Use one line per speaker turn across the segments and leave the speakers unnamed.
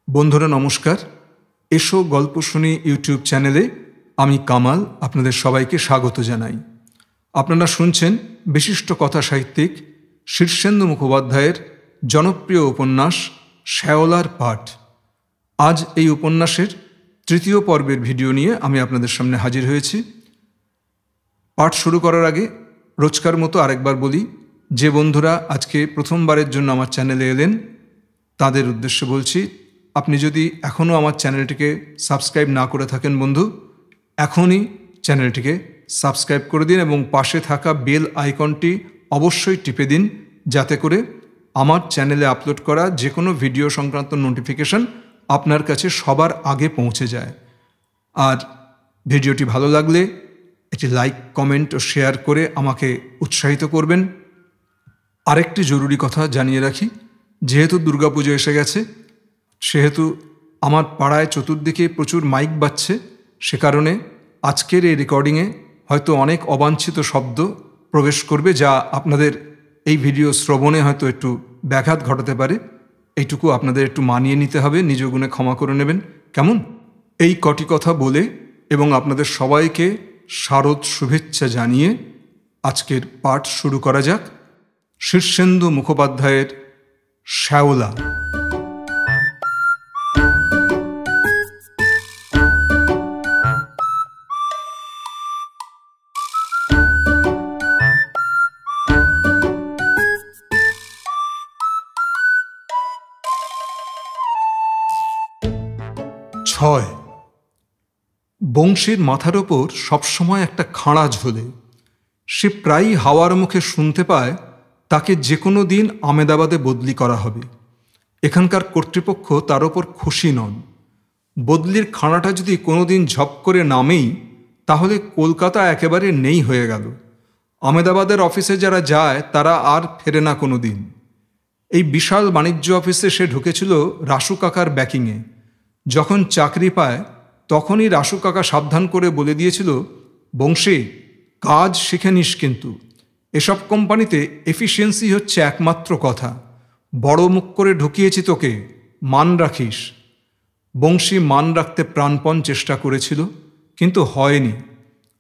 বন্ধুরা নমস্কার। এসো গল্প শুনি ইউটিউব চ্যানেলে আমি কামাল আপনাদের সবাইকে স্বাগত জানাই। আপনারা শুনছেন বিশিষ্ট কথা সাহিত্যিক শীর্ষেন্দু মুখোপাধ্যায়ের জনপ্রিয় উপন্যাস শ্যাওলার পাঠ। আজ এই উপন্যাসের তৃতীয় পর্বের ভিডিও নিয়ে আমি আপনাদের সামনে হাজির হয়েছি। পাঠ শুরু করার আগে রোজকার মতো আরেকবার বলি, যে বন্ধুরা আজকে প্রথমবারের জন্য আমার চ্যানেলে এলেন তাদের উদ্দেশ্যে বলছি, আপনি যদি এখনও আমার চ্যানেলটিকে সাবস্ক্রাইব না করে থাকেন বন্ধু, এখনই চ্যানেলটিকে সাবস্ক্রাইব করে দিন এবং পাশে থাকা বেল আইকনটি অবশ্যই টিপে দিন, যাতে করে আমার চ্যানেলে আপলোড করা যে কোনো ভিডিও সংক্রান্ত নোটিফিকেশন আপনার কাছে সবার আগে পৌঁছে যায়। আর ভিডিওটি ভালো লাগলে একটি লাইক, কমেন্ট ও শেয়ার করে আমাকে উৎসাহিত করবেন। আরেকটি জরুরি কথা জানিয়ে রাখি, যেহেতু দুর্গাপুজো এসে গেছে, সেহেতু আমার পাড়ায় চতুর্দিকে প্রচুর মাইক বাজছে, সে কারণে আজকের এই রেকর্ডিংয়ে হয়তো অনেক অবাঞ্ছিত শব্দ প্রবেশ করবে, যা আপনাদের এই ভিডিও শ্রবণে হয়তো একটু ব্যাঘাত ঘটাতে পারে। এইটুকু আপনাদের একটু মানিয়ে নিতে হবে, নিজ গুণে ক্ষমা করে নেবেন, কেমন? এই কটি কথা বলে এবং আপনাদের সবাইকে শারদ শুভেচ্ছা জানিয়ে আজকের পাঠ শুরু করা যাক। শীর্ষেন্দু মুখোপাধ্যায়ের শ্যাওলা। ছয়। বংশীর মাথার ওপর সবসময় একটা খাঁড়া ঝোলে। সে প্রায়ই হাওয়ার মুখে শুনতে পায় তাকে যে কোনো দিন আমেদাবাদে বদলি করা হবে। এখানকার কর্তৃপক্ষ তার ওপর খুশি নন। বদলির খাঁড়াটা যদি কোনো দিন ঝপ করে নামেই, তাহলে কলকাতা একেবারে নেই হয়ে গেল। আমেদাবাদের অফিসে যারা যায় তারা আর ফেরে না কোনো দিন। এই বিশাল বাণিজ্য অফিসে সে ঢুকেছিল রাসু কাকার ব্যাকিংয়ে। যখন চাকরি পায় তখনই রাসু কাকা সাবধান করে বলে দিয়েছিল, বংশী, কাজ শিখে নিস, কিন্তু এসব কোম্পানিতে এফিসিয়েন্সি হচ্ছে একমাত্র কথা। বড় মুখ করে ঢুকিয়েছি তোকে, মান রাখিস। বংশী মান রাখতে প্রাণপণ চেষ্টা করেছিল, কিন্তু হয়নি।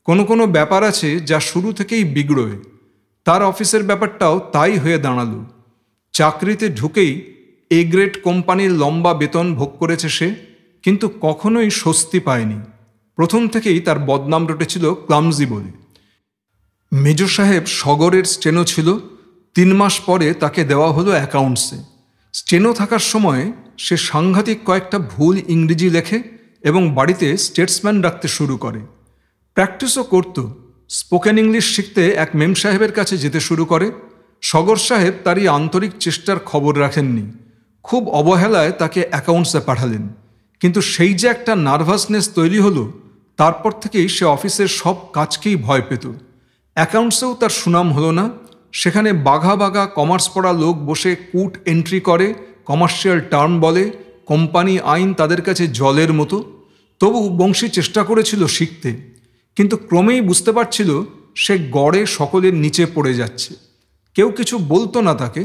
কোনো কোনো ব্যাপার আছে যা শুরু থেকেই বিগড়োয়। তার অফিসের ব্যাপারটাও তাই হয়ে দাঁড়ালো। চাকরিতে ঢুকেই এ গ্রেড কোম্পানির লম্বা বেতন ভোগ করেছে সে, কিন্তু কখনোই স্বস্তি পায়নি। প্রথম থেকেই তার বদনাম রটেছিল ক্লামজি বলে। মেজ সাহেব সগরের স্টেনো ছিল। 3 মাস পরে তাকে দেওয়া হলো অ্যাকাউন্টসে। স্টেনো থাকার সময় সে সাংঘাতিক কয়েকটা ভুল ইংরেজি লেখে এবং বাড়িতে স্টেটসম্যান ডাকতে শুরু করে। প্র্যাকটিসও করত। স্পোকেন ইংলিশ শিখতে এক মেম সাহেবের কাছে যেতে শুরু করে। সগর সাহেব তারই আন্তরিক চেষ্টার খবর রাখেননি। খুব অবহেলায় তাকে অ্যাকাউন্টসে পাঠালেন। কিন্তু সেই যে একটা নার্ভাসনেস তৈরি হলো, তারপর থেকেই সে অফিসের সব কাজকেই ভয় পেত। অ্যাকাউন্টসেও তার সুনাম হলো না। সেখানে বাঘা বাঘা কমার্স পড়া লোক বসে কুট এন্ট্রি করে, কমার্শিয়াল টার্ম বলে, কোম্পানি আইন তাদের কাছে জলের মতো। তবু বংশী চেষ্টা করেছিল শিখতে, কিন্তু ক্রমেই বুঝতে পারছিল সে গড়ে সকলের নিচে পড়ে যাচ্ছে। কেউ কিছু বলতো না তাকে,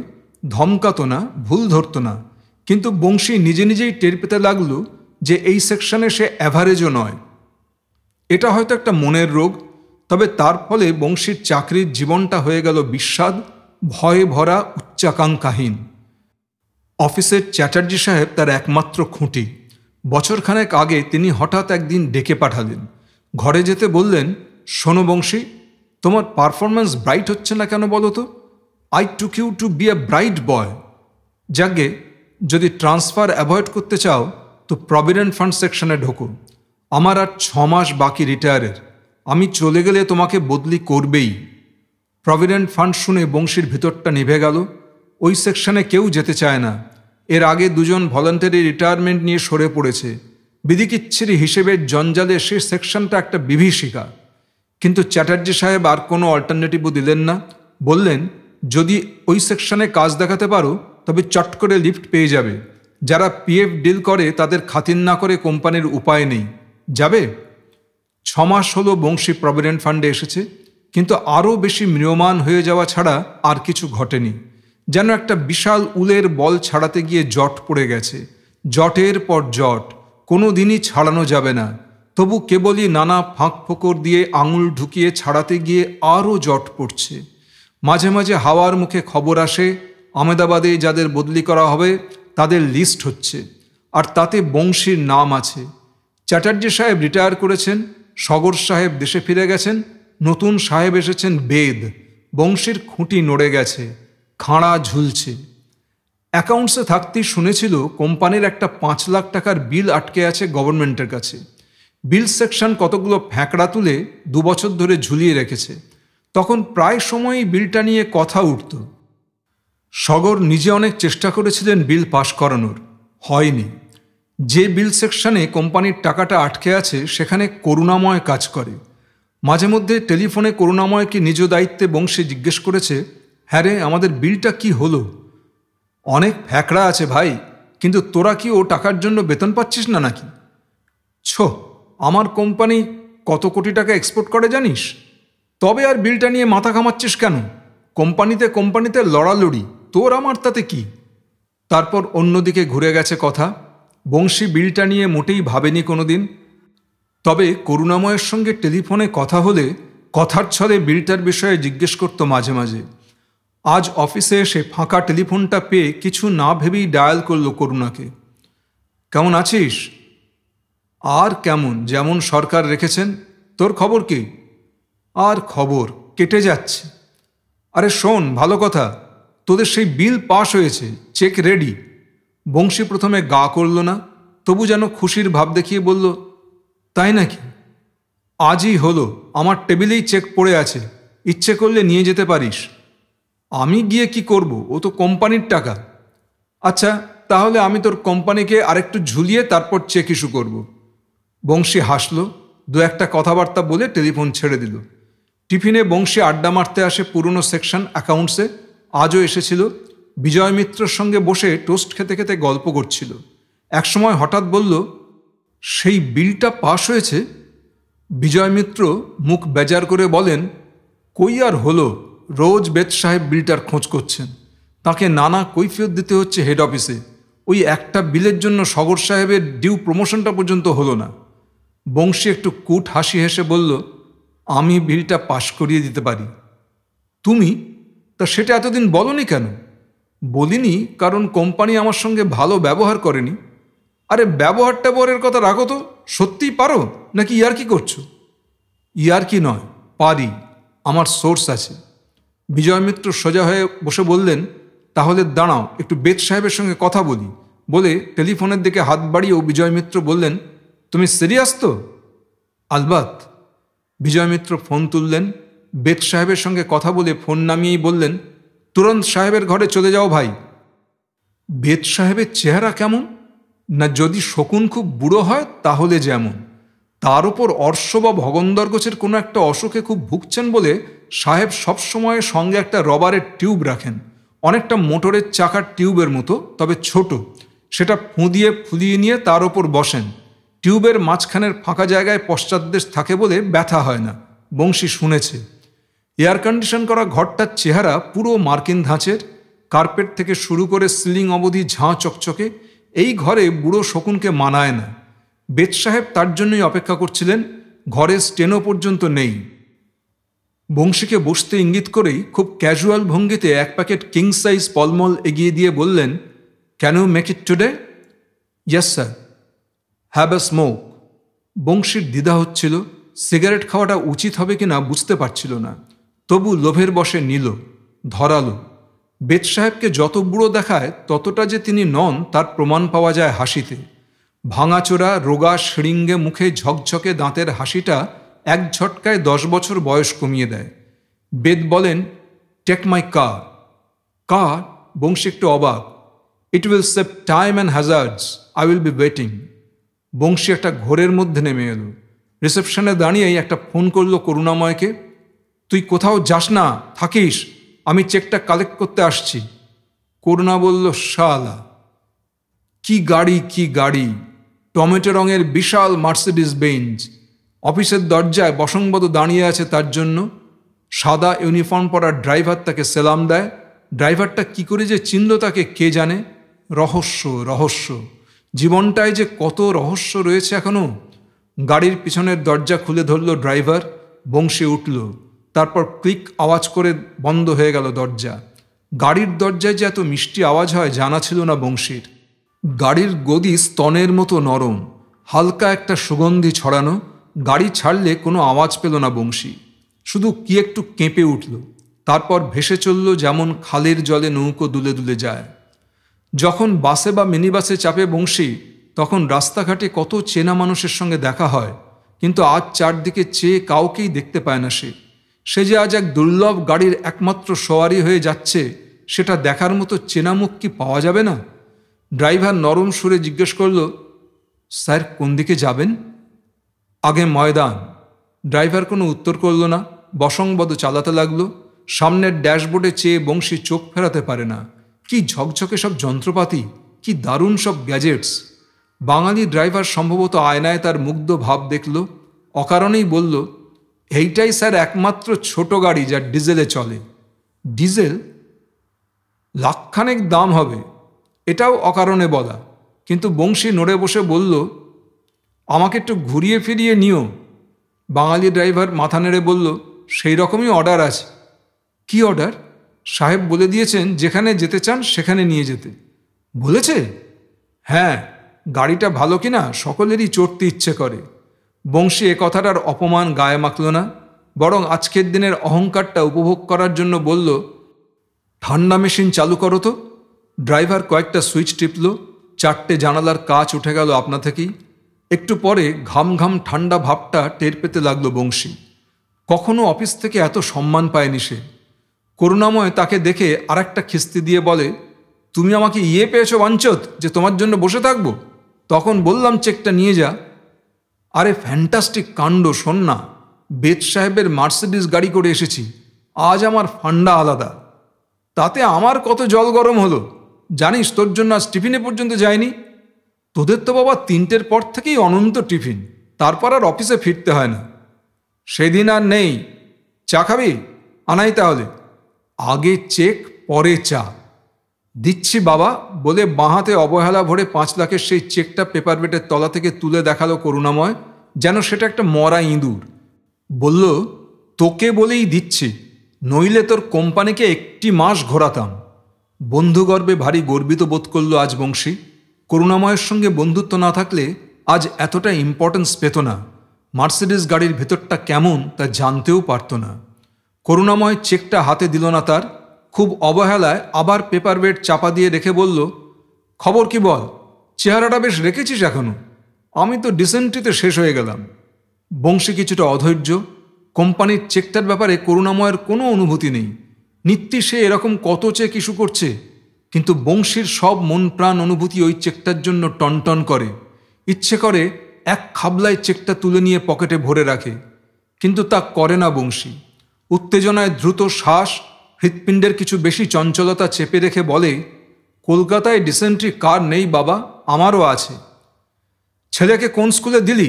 ধমকাতো না, ভুল ধরতো না, কিন্তু বংশী নিজে নিজেই টের পেতে লাগলো যে এই সেকশনে সে অ্যাভারেজও নয়। এটা হয়তো একটা মনের রোগ, তবে তার ফলে বংশীর চাকরির জীবনটা হয়ে গেল বিস্বাদ, ভয়ে ভরা, উচ্চাকাঙ্ক্ষাহীন। অফিসের চ্যাটার্জি সাহেব তার একমাত্র খুঁটি। বছরখানেক আগে তিনি হঠাৎ একদিন ডেকে পাঠালেন। ঘরে যেতে বললেন, শোনো বংশী, তোমার পারফরম্যান্স ব্রাইট হচ্ছে না কেন বলো তো? I took you to be a bright boy. যাকে যদি ট্রান্সফার অ্যাভয়েড করতে চাও তো প্রভিডেন্ট ফান্ড সেকশনে ঢোকো। আমার আর 6 মাস বাকি রিটায়ারের। আমি চলে গেলে তোমাকে বদলি করবেই। প্রভিডেন্ট ফান্ড শুনে বংশীর ভিতরটা নিভে গেল। ওই সেকশনে কেউ যেতে চায় না। এর আগে 2 জন ভলান্টারি রিটায়ারমেন্ট নিয়ে সরে পড়েছে। বিধিকিচ্ছিরি হিসেবের জঞ্জালে সে সেকশনটা একটা বিভীষিকা। কিন্তু চ্যাটার্জি সাহেব আর কোনো অল্টারনেটিভও দিলেন না। বললেন, যদি ওই সেকশনে কাজ দেখাতে পারো তবে চট করে লিফট পেয়ে যাবে। যারা পিএফ ডিল করে তাদের খাতির না করে কোম্পানির উপায় নেই। যাবে? 6 মাস হলো বংশী প্রভিডেন্ট ফান্ডে এসেছে, কিন্তু আরও বেশি ম্রিয়মাণ হয়ে যাওয়া ছাড়া আর কিছু ঘটেনি। যেন একটা বিশাল উলের বল ছাড়াতে গিয়ে জট পড়ে গেছে। জটের পর জট, কোনো দিনই ছাড়ানো যাবে না। তবু কেবলই নানা ফাঁক ফোকর দিয়ে আঙুল ঢুকিয়ে ছাড়াতে গিয়ে আরও জট পড়ছে। মাঝে মাঝে হাওয়ার মুখে খবর আসে, আমেদাবাদে যাদের বদলি করা হবে তাদের লিস্ট হচ্ছে, আর তাতে বংশীর নাম আছে। চ্যাটার্জি সাহেব রিটায়ার করেছেন, সগর সাহেব দেশে ফিরে গেছেন, নতুন সাহেব এসেছেন বেদ। বংশীর খুঁটি নড়ে গেছে, খাঁড়া ঝুলছে। অ্যাকাউন্টসে থাকতেই শুনেছিল কোম্পানির একটা 5 লাখ টাকার বিল আটকে আছে গভর্নমেন্টের কাছে। বিল সেকশন কতগুলো ফ্যাঁকড়া তুলে 2 বছর ধরে ঝুলিয়ে রেখেছে। তখন প্রায় সময়ই বিলটা নিয়ে কথা উঠত। সগর নিজে অনেক চেষ্টা করেছিলেন বিল পাশ করানোর, হয়নি। যে বিল সেকশনে কোম্পানির টাকাটা আটকে আছে সেখানে করুণাময় কাজ করে। মাঝে মধ্যে টেলিফোনে করুণাময়কে নিজ দায়িত্বে বংশী জিজ্ঞেস করেছে, হ্যাঁ রে, আমাদের বিলটা কি হলো? অনেক ফ্যাঁকড়া আছে ভাই, কিন্তু তোরা কি ও টাকার জন্য বেতন পাচ্ছিস না নাকি? আমার কোম্পানি কত কোটি টাকা এক্সপোর্ট করে জানিস? তবে আর বিলটা নিয়ে মাথা ঘামাচ্ছিস কেন? কোম্পানিতে লড়ালড়ি, তোর আমার তাতে কি? তারপর অন্যদিকে ঘুরে গেছে কথা। বংশী বিলটা নিয়ে মোটেই ভাবেনি কোনো দিন। তবে করুণাময়ের সঙ্গে টেলিফোনে কথা হলে কথার ছলে বিলটার বিষয়ে জিজ্ঞেস করত মাঝে মাঝে। আজ অফিসে এসে ফাঁকা টেলিফোনটা পেয়ে কিছু না ভেবেই ডায়াল করল করুণাকে। কেমন আছিস? আর কেমন, যেমন সরকার রেখেছেন। তোর খবর কি? আর খবর, কেটে যাচ্ছে। আরে শোন, ভালো কথা, তোদের সেই বিল পাশ হয়েছে, চেক রেডি। বংশী প্রথমে গা করল না, তবু যেন খুশির ভাব দেখিয়ে বলল, তাই নাকি? আজই হলো, আমার টেবিলেই চেক পড়ে আছে, ইচ্ছে করলে নিয়ে যেতে পারিস। আমি গিয়ে কি করব? ও তো কোম্পানির টাকা। আচ্ছা, তাহলে আমি তোর কোম্পানিকে আরেকটু ঝুলিয়ে তারপর চেক ইস্যু করব। বংশী হাসল, 2-1 কথাবার্তা বলে টেলিফোন ছেড়ে দিল। টিফিনে বংশী আড্ডা মারতে আসে পুরনো সেকশন অ্যাকাউন্টসে। আজও এসেছিল। বিজয় মিত্রর সঙ্গে বসে টোস্ট খেতে খেতে গল্প করছিল। একসময় হঠাৎ বলল, সেই বিলটা পাশ হয়েছে? বিজয় মিত্র মুখ বেজার করে বলেন, কই আর হলো, রোজ বেদ সাহেব বিলটার খোঁজ করছেন। তাকে নানা কৈফিয়ত দিতে হচ্ছে হেড অফিসে। ওই একটা বিলের জন্য সগর সাহেবের ডিউ প্রমোশনটা পর্যন্ত হলো না। বংশী একটু কুট হাসি হেসে বলল, আমি বিলটা পাশ করিয়ে দিতে পারি। তুমি? তা সেটা এতদিন বলনি কেন? বলিনি কারণ কোম্পানি আমার সঙ্গে ভালো ব্যবহার করেনি। আরে ব্যবহারের কথা রাখো তো, সত্যিই পারো নাকি ইয়ার্কি করছো? ইয়ার্কি নয়, পারি, আমার সোর্স আছে। বিজয় মিত্র সোজা হয়ে বসে বললেন, তাহলে দাঁড়াও, একটু বেদ সাহেবের সঙ্গে কথা বলি। বলে টেলিফোনের দিকে হাত বাড়িয়েও বিজয় মিত্র বললেন, তুমি সিরিয়াস তো? আলবাত। বিজয় মিত্র ফোন তুললেন। বেদ সাহেবের সঙ্গে কথা বলে ফোন নামিয়েই বললেন, তুরন্ত সাহেবের ঘরে চলে যাও ভাই। বেদ সাহেবের চেহারা কেমন? না, যদি শকুন খুব বুড়ো হয় তাহলে যেমন। তার ওপর অর্শ বা ভগন্দর গোছের কোনো একটা অসুখে খুব ভুগছেন বলে সাহেব সবসময় সঙ্গে একটা রবারের টিউব রাখেন, অনেকটা মোটরের চাকার টিউবের মতো, তবে ছোট। সেটা ফুলিয়ে নিয়ে তার ওপর বসেন। টিউবের মাঝখানের ফাঁকা জায়গায় পশ্চাৎদেশ থাকে বলে ব্যথা হয় না, বংশী শুনেছে। এয়ার কন্ডিশন করা ঘরটার চেহারা পুরো মার্কিন ধাঁচের। কার্পেট থেকে শুরু করে সিলিং অবধি ঝাঁ চকচকে। এই ঘরে বুড়ো শকুনকে মানায় না। বেদ সাহেব তার জন্যই অপেক্ষা করছিলেন। ঘরে স্টেনো পর্যন্ত নেই। বংশীকে বসতে ইঙ্গিত করেই খুব ক্যাজুয়াল ভঙ্গিতে 1 প্যাকেট কিং সাইজ পলমল এগিয়ে দিয়ে বললেন, can you make it today? Yes sir. Have a smoke. বংশীর দ্বিধা হচ্ছিল, সিগারেট খাওয়াটা উচিত হবে কিনা বুঝতে পারছিল না। তবু লোভের বশে নিল, ধরালো। বেদ সাহেবকে যত বুড়ো দেখায় ততটা যে তিনি নন তার প্রমাণ পাওয়া যায় হাসিতে। ভাঙাচোরা রোগা শৃঙ্গে মুখে ঝকঝকে দাঁতের হাসিটা এক ঝটকায় 10 বছর বয়স কমিয়ে দেয়। বেদ বলেন, টেক মাই কার। কার? বংশী একটু অবাক। It will save time and hazards, I will be waiting. Banshi একটা ঘোরের মধ্যে নেমে এলো। রিসেপশনে দাঁড়িয়েই একটা ফোন করলো করুণাময়কে। তুই কোথাও যাস না, থাকিস, আমি চেকটা কালেক্ট করতে আসছি। করুণা বলল, শালা, কি গাড়ি কি গাড়ি! টমেটো রঙের বিশাল মার্সিডিজ বেঞ্জ। অফিসের দরজায় বসংবদ দাঁড়িয়ে আছে তার জন্য। সাদা ইউনিফর্ম পরা ড্রাইভার তাকে সেলাম দেয়। ড্রাইভারটা কি করে যে চিনল তাকে কে জানে। রহস্য রহস্য। জীবনটায় যে কত রহস্য রয়েছে এখনো। গাড়ির পিছনের দরজা খুলে ধরল ড্রাইভার। বংশী উঠল, তারপর ক্লিক আওয়াজ করে বন্ধ হয়ে গেল দরজা। গাড়ির দরজায় যে এত মিষ্টি আওয়াজ হয় জানা ছিল না বংশীর। গাড়ির গদি স্তনের মতো নরম, হালকা একটা সুগন্ধি ছড়ানো। গাড়ি ছাড়লে কোনো আওয়াজ পেল না বংশী, শুধু কি একটু কেঁপে উঠল। তারপর ভেসে চলল যেমন খালের জলে নৌকো দুলে দুলে যায়। যখন বাসে বা মিনি বাসে চাপে বংশী, তখন রাস্তাঘাটে কত চেনা মানুষের সঙ্গে দেখা হয়, কিন্তু আজ চারদিকে চেয়ে কাউকেই দেখতে পায় না সে যে আজ এক দুর্লভ গাড়ির একমাত্র সওয়ারি হয়ে যাচ্ছে, সেটা দেখার মতো চেনা মুখ কি পাওয়া যাবে না? ড্রাইভার নরম সুরে জিজ্ঞেস করল, স্যার কোন দিকে যাবেন? আগে ময়দান। ড্রাইভার কোনো উত্তর করল না, বসংবদ চালাতে লাগলো। সামনের ড্যাশবোর্ডে চেয়ে বংশী চোখ ফেরাতে পারে না। কি ঝকঝকে সব যন্ত্রপাতি, কি দারুণ সব গ্যাজেটস। বাঙালি ড্রাইভার সম্ভবত আয়নায় তার মুগ্ধ ভাব দেখল, অকারণেই বলল, এইটাই স্যার একমাত্র ছোট গাড়ি যা ডিজেলে চলে। ডিজেল? লাখখানেক দাম হবে। এটাও অকারণে বলা, কিন্তু বংশী নড়ে বসে বলল, আমাকে একটু ঘুরিয়ে ফিরিয়ে নিও। বাঙালি ড্রাইভার মাথা নেড়ে বলল, সেই রকমই অর্ডার আছে। কি অর্ডার? সাহেব বলে দিয়েছেন যেখানে যেতে চান সেখানে নিয়ে যেতে। বলেছে? হ্যাঁ, গাড়িটা ভালো কিনা সকলেরই চড়তে ইচ্ছে করে। বংশী এ কথাটার অপমান গায়ে মাখল না, বরং আজকের দিনের অহংকারটা উপভোগ করার জন্য বলল, ঠান্ডা মেশিন চালু করো তো। ড্রাইভার কয়েকটা সুইচ টিপল, 4টে জানালার কাচ উঠে গেল আপনা থেকেই। একটু পরে ঘাম ঘাম ঠান্ডা ভাবটা টের পেতে লাগলো বংশী। কখনো অফিস থেকে এত সম্মান পায়নি সে। করুণাময় তাকে দেখে আরেকটা খিস্তি দিয়ে বলে, তুমি আমাকে পেয়েছো বাঞ্চত যে তোমার জন্য বসে থাকবো? তখন বললাম চেকটা নিয়ে যা। আরে ফ্যান্টাস্টিক কাণ্ড, শোন না, বেদ সাহেবের মার্সিডিস গাড়ি করে এসেছি। আজ আমার ফান্ডা আলাদা। তাতে আমার কত জল গরম হলো জানিস? তোর জন্য আজ টিফিনে পর্যন্ত যায়নি। তোদের তো বাবা 3টের পর থেকেই অনন্ত টিফিন, তারপর আর অফিসে ফিরতে হয় না। সেদিন আর নেই। চা খাবি? আনাই তাহলে। আগে চেক পরে চা। দিচ্ছি বাবা বলে বাঁহাতে অবহেলা ভরে 5 লাখের সেই চেকটা পেপার বেটের তলা থেকে তুলে দেখালো করুণাময়, যেন সেটা একটা মরা ইঁদুর। বলল, তোকে বলেই দিচ্ছি, নইলে তোর কোম্পানিকে 1টি মাস ঘোরাতাম। বন্ধুগর্বে ভারী গর্বিত বোধ করল আজ বংশী। করুণাময়ের সঙ্গে বন্ধুত্ব না থাকলে আজ এতটা ইম্পর্টেন্স পেত না। মার্সিডিস গাড়ির ভেতরটা কেমন তা জানতেও পারত না। করুণাময় চেকটা হাতে দিল না তার। খুব অবহেলায় আবার পেপার বেড চাপা দিয়ে রেখে বলল, খবর কি বল? চেহারাটা বেশ রেখেছিস এখনো। আমি তো ডিসেন্ট্রিতে শেষ হয়ে গেলাম। বংশী কিছুটা অধৈর্য। কোম্পানির চেকটার ব্যাপারে করুণাময়ের কোনো অনুভূতি নেই। নিত্যি সে এরকম কত চেক ইস্যু করছে, কিন্তু বংশীর সব মন প্রাণ অনুভূতি ওই চেকটার জন্য টনটন করে। ইচ্ছে করে এক খাবলায় চেকটা তুলে নিয়ে পকেটে ভরে রাখে, কিন্তু তা করে না বংশী। উত্তেজনায় দ্রুত শ্বাস, হৃৎপিণ্ডের কিছু বেশি চঞ্চলতা চেপে রেখে বলে, কলকাতায় ডিসেন্ট্রি কার নেই বাবা? আমারও আছে। ছেলেকে কোন স্কুলে দিলি?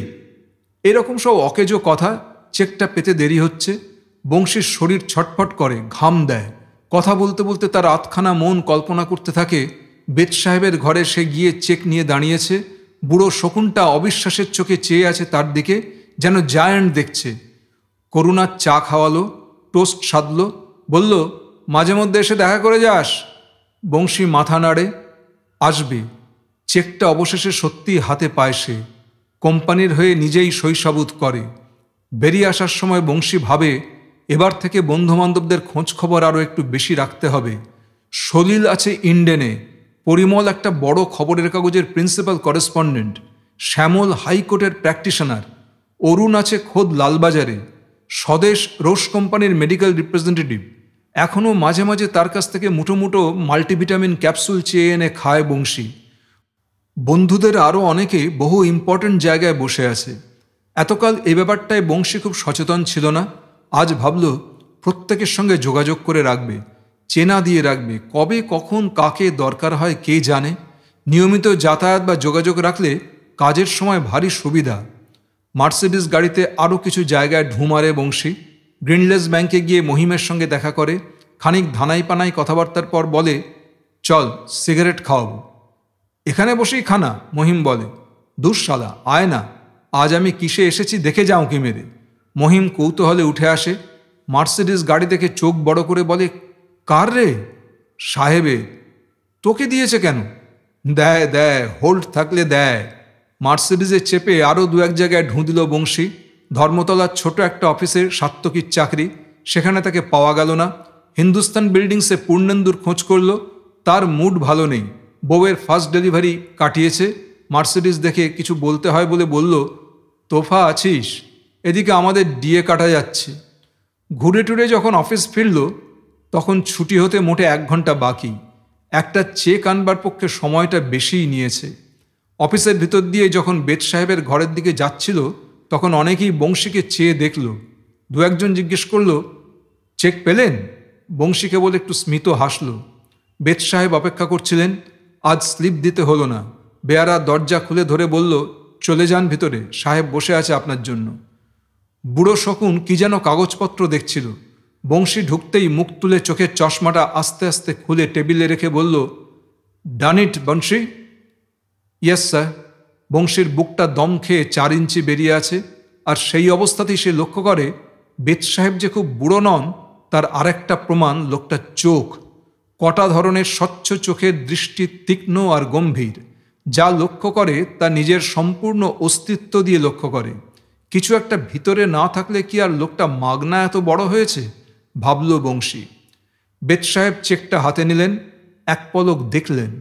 এরকম সব অকেজো কথা। চেকটা পেতে দেরি হচ্ছে। বংশীর শরীর ছটফট করে, ঘাম দেয়। কথা বলতে বলতে তার আধখানা মন কল্পনা করতে থাকে, বেদ সাহেবের ঘরে সে গিয়ে চেক নিয়ে দাঁড়িয়েছে। বুড়ো শকুনটা অবিশ্বাসের চোখে চেয়ে আছে তার দিকে, যেন জায়ান্ট দেখছে। করুণার চা খাওয়ালো, টোস্ট সাধল, বলল, মাঝে মধ্যে এসে দেখা করে যাস। বংশী মাথা নাড়ে, আসবে। চেকটা অবশেষে সত্যিই হাতে পায় সে। কোম্পানির হয়ে নিজেই সইসাবুত করে। বেরিয়ে আসার সময় বংশী ভাবে, এবার থেকে বন্ধুবান্ধবদের খোঁজখবর আরও একটু বেশি রাখতে হবে। সলিল আছে ইন্ডেনে, পরিমল একটা বড় খবরের কাগজের প্রিন্সিপাল করেসপন্ডেন্ট, শ্যামল হাইকোর্টের প্র্যাকটিশনার, অরুণ আছে খোদ লালবাজারে, স্বদেশ রোস কোম্পানির মেডিকেল রিপ্রেজেন্টেটিভ। এখনও মাঝে মাঝে তার কাছ থেকে মুঠো মুঠো মাল্টিভিটামিন ক্যাপসুল চেয়ে এনে খায় বংশী। বন্ধুদের আরও অনেকে বহু ইম্পর্ট্যান্ট জায়গায় বসে আছে। এতকাল এ ব্যাপারটায় বংশী খুব সচেতন ছিল না। আজ ভাবল, প্রত্যেকের সঙ্গে যোগাযোগ করে রাখবে, চেনা দিয়ে রাখবে। কবে কখন কাকে দরকার হয় কে জানে। নিয়মিত যাতায়াত বা যোগাযোগ রাখলে কাজের সময় ভারী সুবিধা। মার্সিডিস গাড়িতে আরও কিছু জায়গায় ঢুঁ মারে বংশী। গ্রিনলেস ব্যাংকে গিয়ে মহিমের সঙ্গে দেখা করে। খানিক ধানাই পানাই কথাবার্তার পর বলে, চল সিগারেট খাওয়াবো। এখানে বসেই খানা, মহিম বলে। দূর শালা, আয় না, আজ আমি কিসে এসেছি দেখে যাও কি মেরে। মহিম কৌতূহলে উঠে আসে, মার্সিডিস গাড়ি দেখে চোখ বড় করে বলে, কার রে? সাহেবের। তোকে দিয়েছে কেন? দেয় দেয়, হোল্ড থাকলে দেয়। মার্সিডিজে চেপে আরও দু এক জায়গায় ঢুঁ দিল বংশী। ধর্মতলার ছোট একটা অফিসের সাত্তকীর চাকরি, সেখানে তাকে পাওয়া গেল না। হিন্দুস্তান বিল্ডিংসে পূর্ণেন্দুর খোঁজ করল, তার মুড ভালো নেই। বউয়ের ফার্স্ট ডেলিভারি কাটিয়েছে। মার্সিডিজ দেখে কিছু বলতে হয় বলে বলল, তোফা আছিস? এদিকে আমাদের ডিএ কাটা যাচ্ছে। ঘুরে টুরে যখন অফিস ফিরল, তখন ছুটি হতে মোটে 1 ঘন্টা বাকি। একটা চেক আনবার পক্ষে সময়টা বেশিই নিয়েছে। অফিসের ভিতর দিয়ে যখন বেদ সাহেবের ঘরের দিকে যাচ্ছিল, তখন অনেকেই বংশীকে চেয়ে দেখল। দু একজন জিজ্ঞেস করল, চেক পেলেন? বংশী কেবল একটু স্মিত হাসল। বেদ সাহেব অপেক্ষা করছিলেন। আজ স্লিপ দিতে হলো না। বেয়ারা দরজা খুলে ধরে বলল, চলে যান ভিতরে, সাহেব বসে আছে আপনার জন্য। বুড়ো শকুন কি যেন কাগজপত্র দেখছিল। বংশী ঢুকতেই মুখ তুলে চোখের চশমাটা আস্তে আস্তে খুলে টেবিলে রেখে বলল, done it Banshi? Yes sir. বংশীর বুকটা দম খেয়ে 4 ইঞ্চি বেরিয়ে আছে। আর সেই অবস্থাতেই সে লক্ষ্য করে, বেদ সাহেব যে খুব বুড়ো নন তার আরেকটা প্রমাণ লোকটার চোখ। কটা ধরনের স্বচ্ছ চোখের দৃষ্টি তীক্ষ্ণ আর গম্ভীর। যা লক্ষ্য করে তা নিজের সম্পূর্ণ অস্তিত্ব দিয়ে লক্ষ্য করে। কিছু একটা ভিতরে না থাকলে কি আর লোকটা মাগনা এত বড় হয়েছে, ভাবল বংশী। বেদ সাহেব চেকটা হাতে নিলেন, এক পলক দেখলেন,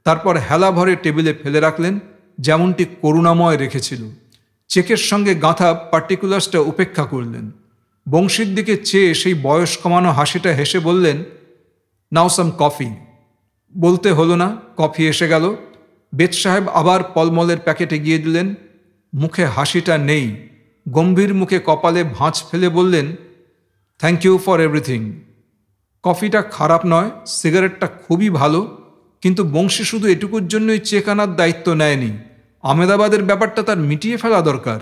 তারপর হেলা ভরে টেবিলে ফেলে রাখলেন, যেমনটি করুণাময় রেখেছিল। চেকের সঙ্গে গাঁথা পার্টিকুলার্সটা উপেক্ষা করলেন। বংশীর দিকে চেয়ে সেই বয়স কমানো হাসিটা হেসে বললেন, নাও সাম কফি। বলতে হলো না, কফি এসে গেল। বেদ সাহেব আবার পলমলের প্যাকেট এগিয়ে দিলেন। মুখে হাসিটা নেই। গম্ভীর মুখে কপালে ভাঁজ ফেলে বললেন, থ্যাংক ইউ ফর এভরিথিং। কফিটা খারাপ নয়, সিগারেটটা খুবই ভালো, কিন্তু বংশী শুধু এটুকুর জন্যই চেক আনার দায়িত্ব নেয়নি। আমেদাবাদের ব্যাপারটা তার মিটিয়ে ফেলা দরকার।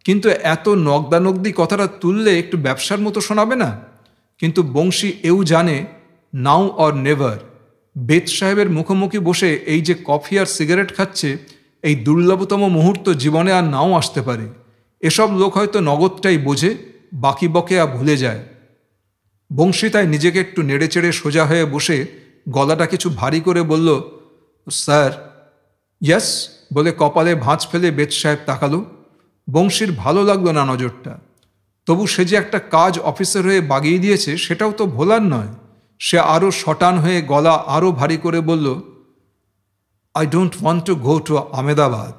কিন্তু এত নগদানগদি কথাটা তুললে একটু ব্যবসার মতো শোনাবে না? কিন্তু বংশী এও জানে, নাও অর নেভার। বেদ সাহেবের মুখোমুখি বসে এই যে কফি আর সিগারেট খাচ্ছে, এই দুর্লভতম মুহূর্ত জীবনে আর নাও আসতে পারে। এসব লোক হয়তো নগদটাই বোঝে, বাকি বকেয়া ভুলে যায়। বংশী তাই নিজেকে একটু নেড়েচেড়ে সোজা হয়ে বসে গলাটা কিছু ভারী করে বলল, স্যার। ইয়েস বলে কপালে ভাঁজ ফেলে বেদ সাহেব তাকালো। বংশীর ভালো লাগলো না নজরটা। তবু সে যে একটা কাজ অফিসের হয়ে বাগিয়ে দিয়েছে, সেটাও তো ভোলার নয়। সে আরও শটান হয়ে গলা আরও ভারী করে বলল, I don't want to go to Ahmedabad.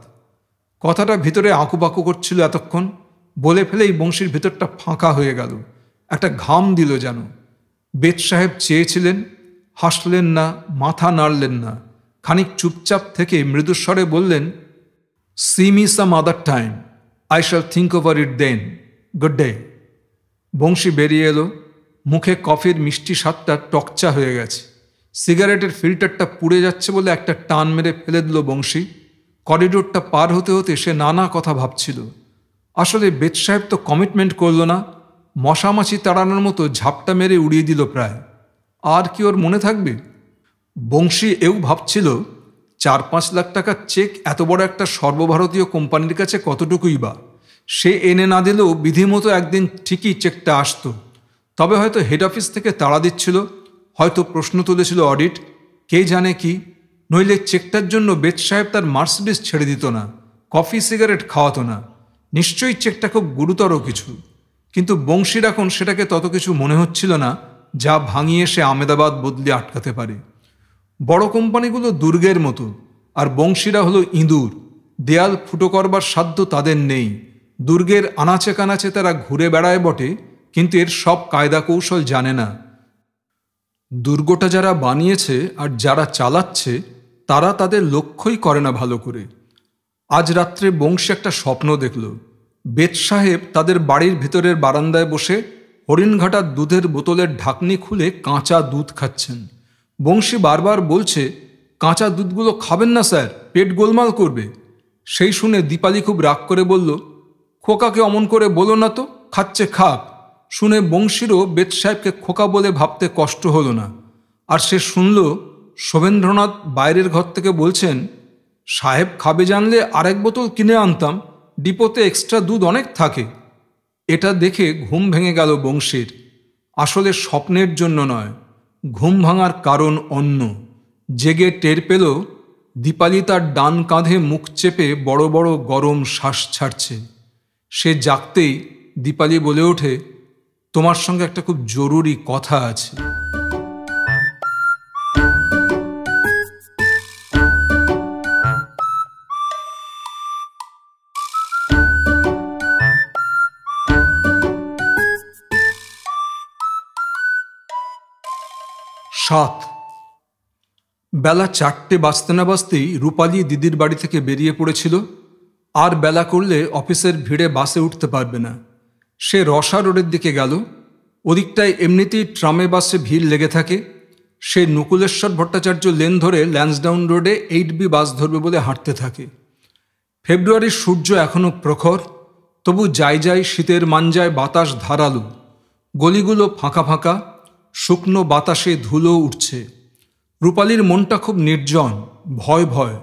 কথাটা ভিতরে আঁকুপাকু করছিল এতক্ষণ। বলে ফেলেই বংশীর ভিতরটা ফাঁকা হয়ে গেল। একটা ঘাম দিল যেন। বেদ সাহেব চেয়েছিলেন, হাসলেন না, মাথা নাড়লেন না। খানিক চুপচাপ থেকে মৃদুস্বরে বললেন, see me some other time, I shall think over it then. Good day. Banshi বেরিয়ে এলো। মুখে কফির মিষ্টি স্বাদটা টকচা হয়ে গেছে। সিগারেটের ফিল্টারটা পুড়ে যাচ্ছে বলে একটা টান মেরে ফেলে দিল বংশী। করিডোরটা পার হতে হতে সে নানা কথা ভাবছিল। আসলে বেদ সাহেব তো কমিটমেন্ট করল না, মশামাছি তাড়ানোর মতো ঝাপটা মেরে উড়িয়ে দিল প্রায়। আর কি ওর মনে থাকবে? বংশী এও ভাবছিল, 4-5 লাখ টাকার চেক এত বড় একটা সর্বভারতীয় কোম্পানির কাছে কতটুকুই বা। সে এনে না দিলেও বিধিমতো একদিন ঠিকই চেকটা আসতো। তবে হয়তো হেড অফিস থেকে তাড়া দিচ্ছিল, হয়তো প্রশ্ন তুলেছিল অডিট, কে জানে কি। নইলে চেকটার জন্য বেদ সাহেব তার মার্সিডিস ছেড়ে দিত না, কফি সিগারেট খাওয়াতো না। নিশ্চয়ই চেকটা খুব গুরুতর কিছু। কিন্তু বংশীর এখন সেটাকে তত কিছু মনে হচ্ছিল না, যা ভাঙিয়ে সে আমেদাবাদ বদলে আটকাতে পারে। বড় কোম্পানিগুলো দুর্গের মতো, আর বংশীরা হলো ইঁদুর। দেয়াল ফুটো করবার সাধ্য তাদের নেই। দুর্গের আনাচে কানাচে তারা ঘুরে বেড়ায় বটে, কিন্তু এর সব কায়দা কৌশল জানে না। দুর্গটা যারা বানিয়েছে আর যারা চালাচ্ছে, তারা তাদের লক্ষ্যই করে না ভালো করে। আজ রাত্রে বংশী একটা স্বপ্ন দেখল। বেদ সাহেব তাদের বাড়ির ভিতরের বারান্দায় বসে হরিণঘাটার দুধের বোতলের ঢাকনি খুলে কাঁচা দুধ খাচ্ছেন। বংশী বারবার বলছে, কাঁচা দুধগুলো খাবেন না স্যার, পেট গোলমাল করবে। সেই শুনে দীপালি খুব রাগ করে বলল, খোকাকে অমন করে বলো না তো, খাচ্ছে খাক। শুনে বংশীরও বেদ সাহেবকে খোকা বলে ভাবতে কষ্ট হলো না। আর সে শুনল শোভেন্দ্রনাথ বাইরের ঘর থেকে বলছেন, সাহেব খাবে জানলে আরেক বোতল কিনে আনতাম, ডিপোতে এক্সট্রা দুধ অনেক থাকে। এটা দেখে ঘুম ভেঙে গেল বংশীর। আসলে স্বপ্নের জন্য নয়, ঘুম ভাঙার কারণ অন্য। জেগে টের পেল দীপালি তার ডান কাঁধে মুখ চেপে বড় বড় গরম শ্বাস ছাড়ছে। সে জাগতেই দীপালি বলে ওঠে, তোমার সঙ্গে একটা খুব জরুরি কথা আছে। সাত। বেলা 4টে বাজতে না বাজতেই রূপালী দিদির বাড়ি থেকে বেরিয়ে পড়েছিল। আর বেলা করলে অফিসের ভিড়ে বাসে উঠতে পারবে না। সে রসা রোডের দিকে গেল। ওদিকটায় এমনিতেই ট্রামে বাসে ভিড় লেগে থাকে। সে নকুলেশ্বর ভট্টাচার্য লেন ধরে ল্যান্সডাউন রোডে 8B বাস ধরবে বলে হাঁটতে থাকে। ফেব্রুয়ারির সূর্য এখনও প্রখর, তবু যাই যাই শীতের মাঞ্জায় বাতাস ধারালো। গলিগুলো ফাঁকা ফাঁকা, শুকনো বাতাসে ধুলো উঠছে। রূপালীর মনটা খুব নির্জন, ভয় ভয়।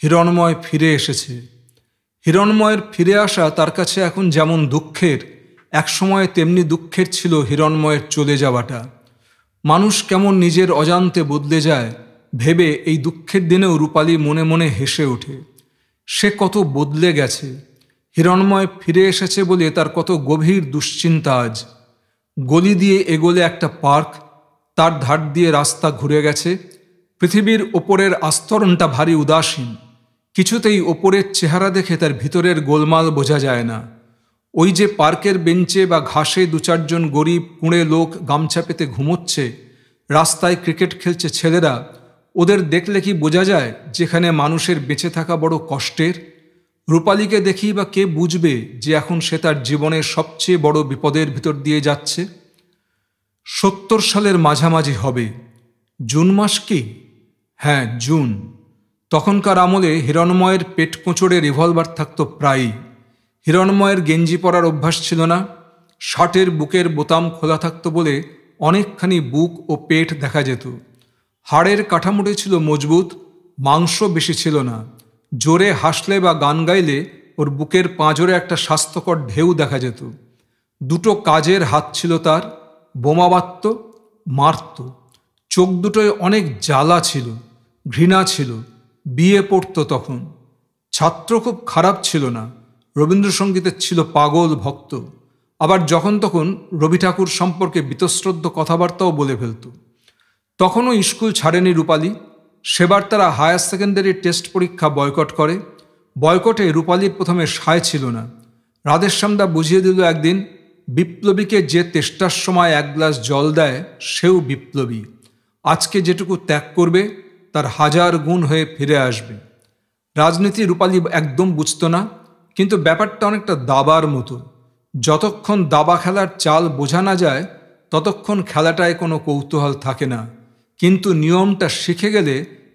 হিরণময় ফিরে এসেছে। হিরণময়ের ফিরে আসা তার কাছে এখন যেমন দুঃখের, একসময় তেমনি দুঃখের ছিল হিরণময়ের চলে যাওয়াটা। মানুষ কেমন নিজের অজান্তে বদলে যায় ভেবে এই দুঃখের দিনেও রূপালী মনে মনে হেসে ওঠে। সে কত বদলে গেছে। হিরণময় ফিরে এসেছে বলে তার কত গভীর দুশ্চিন্তা আজ। গলি দিয়ে এগোলে একটা পার্ক, তার ধার দিয়ে রাস্তা ঘুরে গেছে। পৃথিবীর ওপরের আস্তরণটা ভারী উদাসীন। কিছুতেই ওপরের চেহারা দেখে তার ভিতরের গোলমাল বোঝা যায় না। ওই যে পার্কের বেঞ্চে বা ঘাসে 2-4জন গরিব কুঁড়ে লোক গামছা পেতে ঘুমোচ্ছে, রাস্তায় ক্রিকেট খেলছে ছেলেরা, ওদের দেখলে কি বোঝা যায় যেখানে মানুষের বেঁচে থাকা বড় কষ্টের? রূপালীকে দেখি বা কে বুঝবে যে এখন সে তার জীবনের সবচেয়ে বড় বিপদের ভিতর দিয়ে যাচ্ছে? 70 সালের মাঝামাঝি হবে। জুন মাস কি? হ্যাঁ, জুন। তখনকার আমলে হিরণময়ের পেট কোঁচড়ে রিভলভার থাকত প্রায়ই। হিরণময়ের গেঞ্জি পরার অভ্যাস ছিল না। শার্টের বুকের বোতাম খোলা থাকত বলে অনেকখানি বুক ও পেট দেখা যেত। হাড়ের কাঠামোটি ছিল মজবুত, মাংস বেশি ছিল না। জোরে হাসলে বা গান গাইলে ওর বুকের পাঁজরে একটা স্বাস্থ্যকর ঢেউ দেখা যেত। 2টো কাজের হাত ছিল তার, বোমা বাঁধত, মারত। চোখ দুটোয় অনেক জ্বালা ছিল, ঘৃণা ছিল। বিয়ে পড়ত তখন। ছাত্র খুব খারাপ ছিল না, রবীন্দ্রসঙ্গীতের ছিল পাগল ভক্ত। আবার যখন তখন রবি ঠাকুর সম্পর্কে বীতশ্রদ্ধ কথাবার্তাও বলে ফেলত। তখনও স্কুল ছাড়েনি রূপালী। সেবার তারা হায়ার সেকেন্ডারি টেস্ট পরীক্ষা বয়কট করে। বয়কটে রূপালীর প্রথমে সায় ছিল না। রাধেশ্যামদা বুঝিয়ে দিল একদিন, বিপ্লবীকে যে তেষ্টার সময় 1 গ্লাস জল দেয় সেও বিপ্লবী। আজকে যেটুকু ত্যাগ করবে তার 1000 গুণ হয়ে ফিরে আসবে। রাজনীতি রূপালী একদম বুঝত না, কিন্তু ব্যাপারটা অনেকটা দাবার মতো। যতক্ষণ দাবা খেলার চাল বোঝা না যায় ততক্ষণ খেলাটায় কোনো কৌতূহল থাকে না, কিন্তু নিয়মটা শিখে গেলে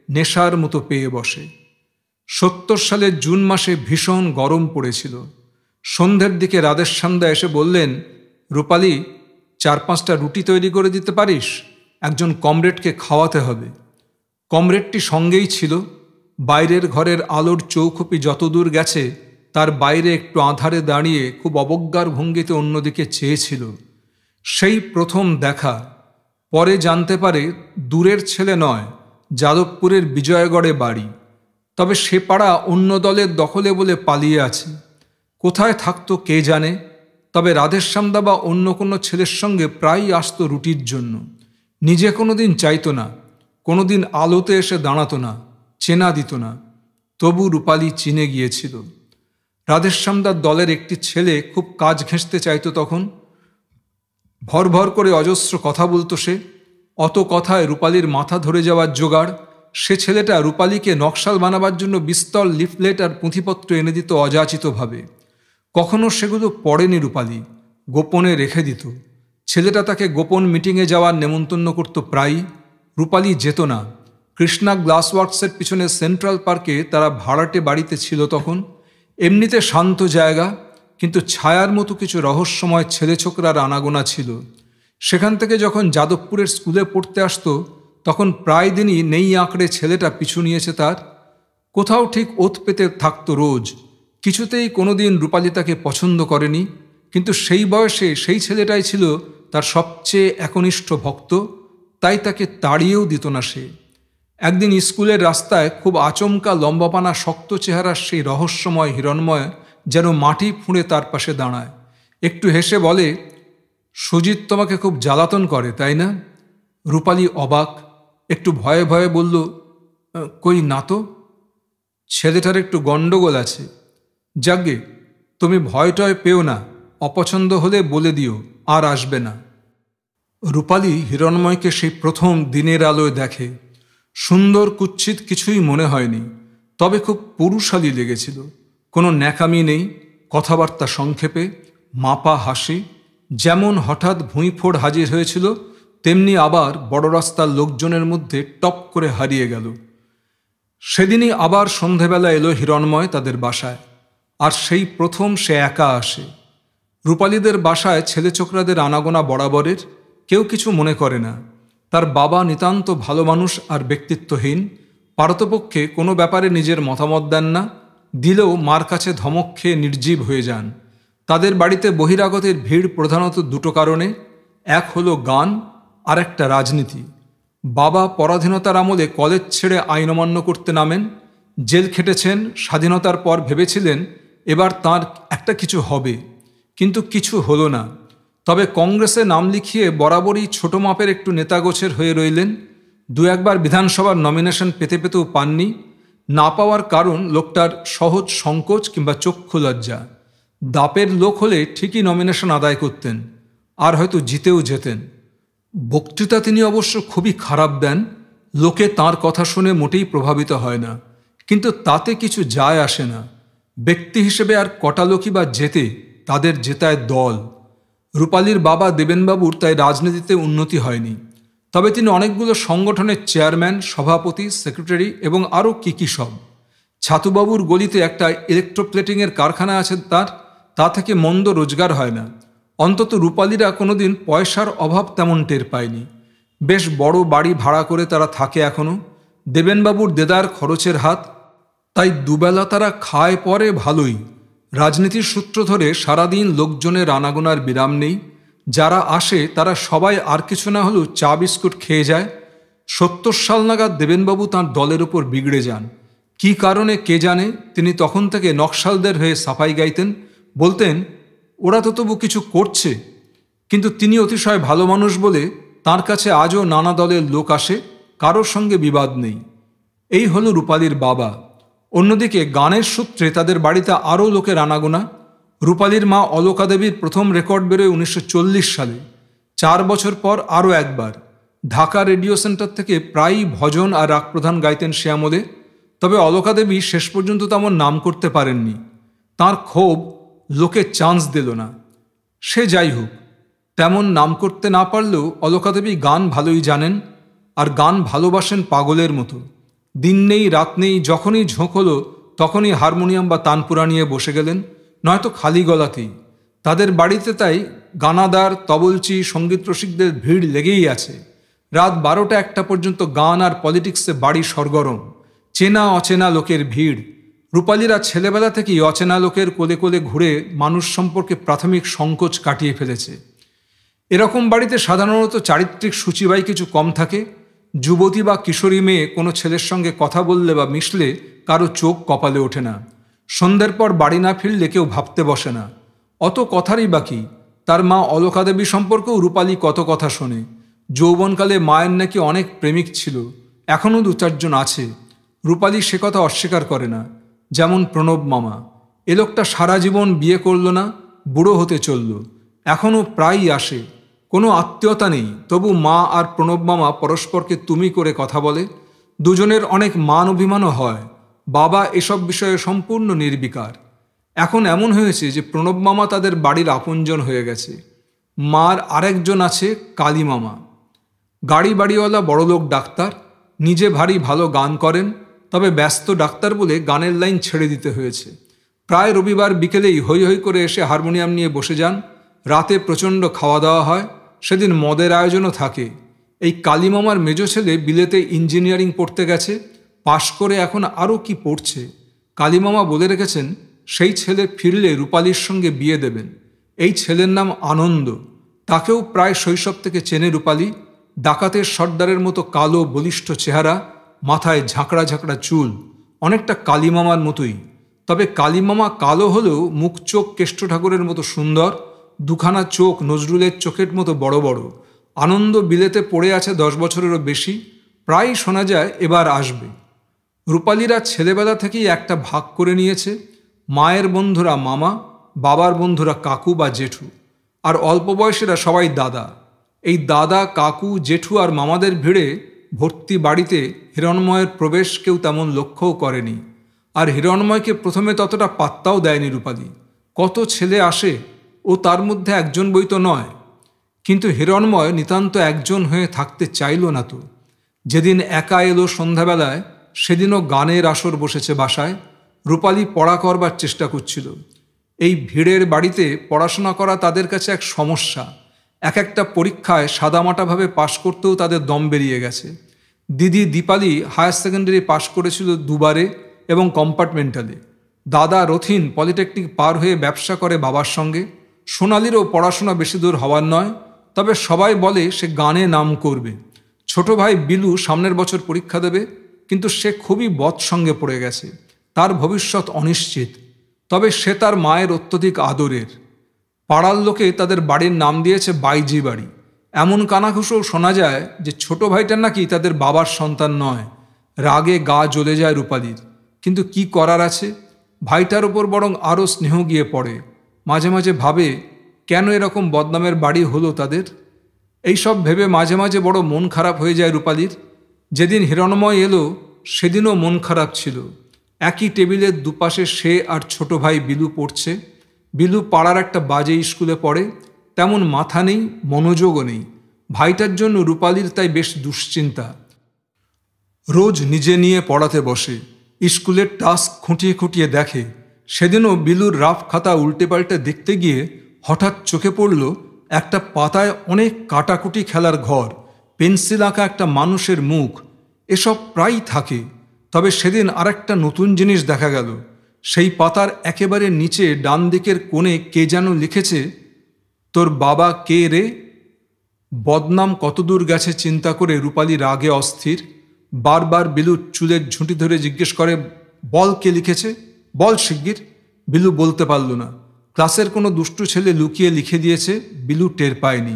নেশার মতো পেয়ে বসে। 70 সালের জুন মাসে ভীষণ গরম পড়েছিল। সন্ধ্যের দিকে রাধেশ্যামদা এসে বললেন, রূপালী, 4-5টা রুটি তৈরি করে দিতে পারিস? একজন কমরেডকে খাওয়াতে হবে। কমরেডটি সঙ্গেই ছিল। বাইরের ঘরের আলোর চৌখুপি যতদূর গেছে তার বাইরে একটু আঁধারে দাঁড়িয়ে খুব অবজ্ঞার ভঙ্গিতে অন্যদিকে চেয়েছিল। সেই প্রথম দেখা। পরে জানতে পারে দূরের ছেলে নয়, যাদবপুরের বিজয়গড়ে বাড়ি। তবে সে পাড়া অন্য দলের দখলে বলে পালিয়ে আছে। কোথায় থাকতো কে জানে। তবে রাধেশ্যামদা বা অন্য কোনো ছেলের সঙ্গে প্রায়ই আসতো রুটির জন্য। নিজে কোনোদিন চাইতো না, কোনোদিন আলোতে এসে দাঁড়াতো না, চেনা দিত না। তবু রূপালী চিনে গিয়েছিল। রাধেশ্যামদার দলের একটি ছেলে খুব কাজ ঘেঁষতে চাইতো তখন। ভর ভর করে অজস্র কথা বলতো সে। অত কথায় রূপালীর মাথা ধরে যাওয়ার জোগাড়। সে ছেলেটা রূপালীকে নকশাল বানাবার জন্য বিস্তর লিফলেট আর পুঁথিপত্র এনে দিত অযাচিতভাবে। কখনো সেগুলো পড়েনি রূপালী, গোপনে রেখে দিত। ছেলেটা তাকে গোপন মিটিংয়ে যাওয়ার নেমন্তন্ন করত প্রায়ই। রূপালী যেত না। কৃষ্ণা গ্লাস ওয়ার্কসের পিছনে সেন্ট্রাল পার্কে তারা ভাড়াটে বাড়িতে ছিল তখন। এমনিতে শান্ত জায়গা, কিন্তু ছায়ার মতো কিছু রহস্যময় ছেলে ছোকরার আনাগোনা ছিল। সেখান থেকে যখন যাদবপুরের স্কুলে পড়তে আসতো তখন প্রায় দিনই নেই আঁকড়ে ছেলেটা পিছু নিয়েছে তার। কোথাও ঠিক ওত পেতে থাকতো রোজ। কিছুতেই কোনোদিন রূপালী তাকে পছন্দ করেনি, কিন্তু সেই বয়সে সেই ছেলেটাই ছিল তার সবচেয়ে একনিষ্ঠ ভক্ত, তাই তাকে তাড়িয়েও দিত না সে। একদিন স্কুলের রাস্তায় খুব আচমকা লম্বাপানা শক্ত চেহারার সেই রহস্যময় হিরণময় যেন মাটি ফুঁড়ে তার পাশে দাঁড়ায়। একটু হেসে বলে, সুজিত তোমাকে খুব জ্বালাতন করে, তাই না? রূপালী অবাক, একটু ভয়ে ভয়ে বলল, কই না তো। ছেলেটার একটু গণ্ডগোল আছে। যাগ্গে, তুমি ভয় টয় পেও না, অপছন্দ হলে বলে দিও, আর আসবে না। রূপালী হিরণময়কে সেই প্রথম দিনের আলোয় দেখে। সুন্দর কুৎসিত কিছুই মনে হয়নি, তবে খুব পুরুষালী লেগেছিল। কোনো ন্যাকামি নেই, কথাবার্তা সংক্ষেপে, মাপা হাসি। যেমন হঠাৎ ভুঁইফোড় হাজির হয়েছিল, তেমনি আবার বড় রাস্তার লোকজনের মধ্যে টপ করে হারিয়ে গেল। সেদিনই আবার সন্ধেবেলা এলো হিরণময় তাদের বাসায়, আর সেই প্রথম সে একা আসে। রূপালীদের বাসায় ছেলে ছোকরাদের আনাগোনা বরাবরের, কেউ কিছু মনে করে না। তার বাবা নিতান্ত ভালো মানুষ আর ব্যক্তিত্বহীন, পারতপক্ষে কোনো ব্যাপারে নিজের মতামত দেন না, দিলেও মার কাছে ধমক খেয়ে নির্জীব হয়ে যান। তাদের বাড়িতে বহিরাগতের ভিড় প্রধানত দুটো কারণে, এক হলো গান, আর একটা রাজনীতি। বাবা পরাধীনতার আমলে কলেজ ছেড়ে আইন অমান্য করতে নামেন, জেল খেটেছেন। স্বাধীনতার পর ভেবেছিলেন এবার তার একটা কিছু হবে, কিন্তু কিছু হলো না। তবে কংগ্রেসে নাম লিখিয়ে বরাবরই ছোট মাপের একটু নেতাগোছের হয়ে রইলেন। দু একবার বিধানসভার নমিনেশন পেতে পেতেও পাননি। না পাওয়ার কারণ লোকটার সহজ সংকোচ কিংবা চক্ষু লজ্জা। দাপের লোক হলে ঠিকই নমিনেশন আদায় করতেন, আর হয়তো জিতেও যেতেন। বক্তৃতা তিনি অবশ্য খুবই খারাপ দেন, লোকে তার কথা শুনে মোটেই প্রভাবিত হয় না, কিন্তু তাতে কিছু যায় আসে না। ব্যক্তি হিসেবে আর কটা লোকই বা জেতে, তাদের জেতায় দল। রূপালীর বাবা দেবেনবাবুর তাই রাজনীতিতে উন্নতি হয়নি, তবে তিনি অনেকগুলো সংগঠনের চেয়ারম্যান, সভাপতি, সেক্রেটারি এবং আরও কী সব। ছাতুবাবুর গলিতে একটা ইলেকট্রোপ্লেটিংয়ের কারখানা আছে তার, তা থেকে মন্দ রোজগার হয় না। অন্তত রূপালীরা কোনোদিন পয়সার অভাব তেমন টের পায়নি। বেশ বড় বাড়ি ভাড়া করে তারা থাকে এখনও। দেবেনবাবুর দেদার খরচের হাত, তাই দুবেলা তারা খায় পরে ভালোই। রাজনীতির সূত্র ধরে সারাদিন লোকজনের আনাগোনার বিরাম নেই। যারা আসে তারা সবাই আর কিছু না হলেও চা বিস্কুট খেয়ে যায়। 70 সাল নাগাদ দেবেনবাবু তাঁর দলের উপর বিগড়ে যান। কি কারণে কে জানে, তিনি তখন থেকে নকশালদের হয়ে সাফাই গাইতেন, বলতেন ওরা তো তবু কিছু করছে। কিন্তু তিনি অতিশয় ভালো মানুষ বলে তার কাছে আজও নানা দলের লোক আসে, কারোর সঙ্গে বিবাদ নেই। এই হলো রূপালীর বাবা। অন্যদিকে গানের সূত্রে তাদের বাড়িতে আরও লোকের আনাগোনা। রূপালীর মা অলকা দেবীর প্রথম রেকর্ড বেরোয় 1940 সালে। 4 বছর পর আরও একবার। ঢাকা রেডিও সেন্টার থেকে প্রায়ই ভজন আর রাগ প্রধান গাইতেন সে আমলে। তবে অলকা দেবী শেষ পর্যন্ত তেমন নাম করতে পারেননি। তাঁর ক্ষোভ, লোকে চান্স দিল না। সে যাই হোক, তেমন নাম করতে না পারলেও অলকা দেবী গান ভালোই জানেন, আর গান ভালোবাসেন পাগলের মতো। দিন নেই রাত নেই, যখনই ঝোঁক হলো তখনই হারমোনিয়াম বা তানপুরা নিয়ে বসে গেলেন, নয়তো খালি গলাতেই। তাদের বাড়িতে তাই গানাদার, তবলচি, সঙ্গীত রসিকদের ভিড় লেগেই আছে। রাত 12টা-1টা পর্যন্ত গান আর পলিটিক্সে বাড়ি সরগরম। চেনা অচেনা লোকের ভিড়। রূপালীরা ছেলেবেলা থেকেই অচেনা লোকের কোলে কোলে ঘুরে মানুষ সম্পর্কে প্রাথমিক সংকোচ কাটিয়ে ফেলেছে। এরকম বাড়িতে সাধারণত চারিত্রিক সূচিবাই কিছু কম থাকে। যুবতী বা কিশোরী মেয়ে কোনো ছেলের সঙ্গে কথা বললে বা মিশলে কারো চোখ কপালে ওঠে না। সন্ধ্যের পর বাড়ি না ফিরলে কেউ ভাবতে বসে না। অত কথারই বাকি। তার মা অলকা দেবী সম্পর্কেও রূপালী কত কথা শোনে। যৌবনকালে মায়ের নাকি অনেক প্রেমিক ছিল, এখনও 2-4 জন আছে। রূপালী সে কথা অস্বীকার করে না। যেমন প্রণব মামা, এ লোকটা সারা জীবন বিয়ে করল না, বুড়ো হতে চলল, এখনও প্রায়ই আসে। কোনো আত্মীয়তা নেই, তবু মা আর প্রণব মামা পরস্পরকে তুমি করে কথা বলে। দুজনের অনেক মান অভিমানও হয়। বাবা এসব বিষয়ে সম্পূর্ণ নির্বিকার। এখন এমন হয়েছে যে প্রণব মামা তাদের বাড়ির আপনজন হয়ে গেছে। মার আরেকজন আছে কালী মামা, গাড়ি বাড়িওয়ালা বড়লোক ডাক্তার, নিজে ভারী ভালো গান করেন, তবে ব্যস্ত ডাক্তার বলে গানের লাইন ছেড়ে দিতে হয়েছে। প্রায় রবিবার বিকেলেই হৈ হৈ করে এসে হারমোনিয়াম নিয়ে বসে যান। রাতে প্রচণ্ড খাওয়া দাওয়া হয়, সেদিন মদের আয়োজনও থাকে। এই কালী মামার মেজ ছেলে বিলেতে ইঞ্জিনিয়ারিং পড়তে গেছে, পাশ করে এখন আরও কি পড়ছে। কালীমামা বলে রেখেছেন সেই ছেলে ফিরলে রূপালীর সঙ্গে বিয়ে দেবেন। এই ছেলের নাম আনন্দ। তাকেও প্রায় শৈশব থেকে চেনে রূপালী। ডাকাতের সর্দারের মতো কালো বলিষ্ঠ চেহারা, মাথায় ঝাঁকড়া ঝাঁকড়া চুল, অনেকটা কালীমামার মতোই। তবে কালীমামা কালো হলেও মুখ চোখ কেষ্ট ঠাকুরের মতো সুন্দর, দুখানা চোখ নজরুলের চোখের মতো বড় বড়। আনন্দ বিলেতে পড়ে আছে 10 বছরেরও বেশি, প্রায় শোনা যায় এবার আসবে। রূপালীরা ছেলেবেলা থেকেই একটা ভাগ করে নিয়েছে, মায়ের বন্ধুরা মামা, বাবার বন্ধুরা কাকু বা জেঠু, আর অল্প বয়সীরা সবাই দাদা। এই দাদা, কাকু, জেঠু আর মামাদের ভিড়ে ভর্তি বাড়িতে হিরণময়ের প্রবেশ কেউ তেমন লক্ষ্যও করেনি। আর হিরণময়কে প্রথমে ততটা পাত্তাও দেয়নি রূপালী। কত ছেলে আসে, ও তার মধ্যে একজন বই তো নয়। কিন্তু হিরণময় নিতান্ত একজন হয়ে থাকতে চাইল না তো। যেদিন একা এলো সন্ধ্যাবেলায়, সেদিনও গানের আসর বসেছে বাসায়। রূপালী পড়া করবার চেষ্টা করছিল। এই ভিড়ের বাড়িতে পড়াশোনা করা তাদের কাছে এক সমস্যা। এক একটা পরীক্ষায় সাদামাটাভাবে পাশ করতেও তাদের দম বেরিয়ে গেছে। দিদি দীপালি হায়ার সেকেন্ডারি পাশ করেছিল 2 বারে এবং কম্পার্টমেন্টালে। দাদা রথিন পলিটেকনিক পার হয়ে ব্যবসা করে বাবার সঙ্গে। সোনালিরও পড়াশোনা বেশি দূর হওয়ার নয়, তবে সবাই বলে সে গানে নাম করবে। ছোট ভাই বিলু সামনের বছর পরীক্ষা দেবে, কিন্তু সে খুবই বদ সঙ্গে পড়ে গেছে। তার ভবিষ্যৎ অনিশ্চিত। তবে সে তার মায়ের অত্যধিক আদরের। পাড়ার লোকে তাদের বাড়ির নাম দিয়েছে বাইজি বাড়ি। এমন কানাঘুষোও শোনা যায় যে ছোট ভাইটা নাকি তাদের বাবার সন্তান নয়। রাগে গা জ্বলে যায় রূপালীর, কিন্তু কি করার আছে। ভাইটার ওপর বরং আরও স্নেহ গিয়ে পড়ে। মাঝে মাঝে ভাবে কেন এরকম বদনামের বাড়ি হলো তাদের। এইসব ভেবে মাঝে মাঝে বড় মন খারাপ হয়ে যায় রূপালীর। যেদিন হিরণময় এলো সেদিনও মন খারাপ ছিল। একই টেবিলের দুপাশে সে আর ছোট ভাই বিলু পড়ছে। বিলু পাড়ার একটা বাজে স্কুলে পড়ে, তেমন মাথা নেই, মনোযোগও নেই। ভাইটার জন্য রূপালীর তাই বেশ দুশ্চিন্তা। রোজ নিজে নিয়ে পড়াতে বসে, স্কুলের টাস্ক খুঁটিয়ে খুঁটিয়ে দেখে। সেদিনও বিলুর রাফ খাতা উল্টে পাল্টে দেখতে গিয়ে হঠাৎ চোখে পড়ল একটা পাতায় অনেক কাটাকুটি খেলার ঘর, পেন্সিল আঁকা একটা মানুষের মুখ। এসব প্রায়ই থাকে, তবে সেদিন আরেকটা নতুন জিনিস দেখা গেল। সেই পাতার একেবারে নিচে ডান দিকের কোণে কে যেন লিখেছে, তোর বাবা কে রে? বদনাম কতদূর গেছে চিন্তা করে রূপালী রাগে অস্থির। বারবার বিলুর চুলের ঝুঁটি ধরে জিজ্ঞেস করে, বল কে লিখেছে, বল শিগগির। বিলু বলতে পারল না। ক্লাসের কোনো দুষ্টু ছেলে লুকিয়ে লিখে দিয়েছে, বিলু টের পায়নি।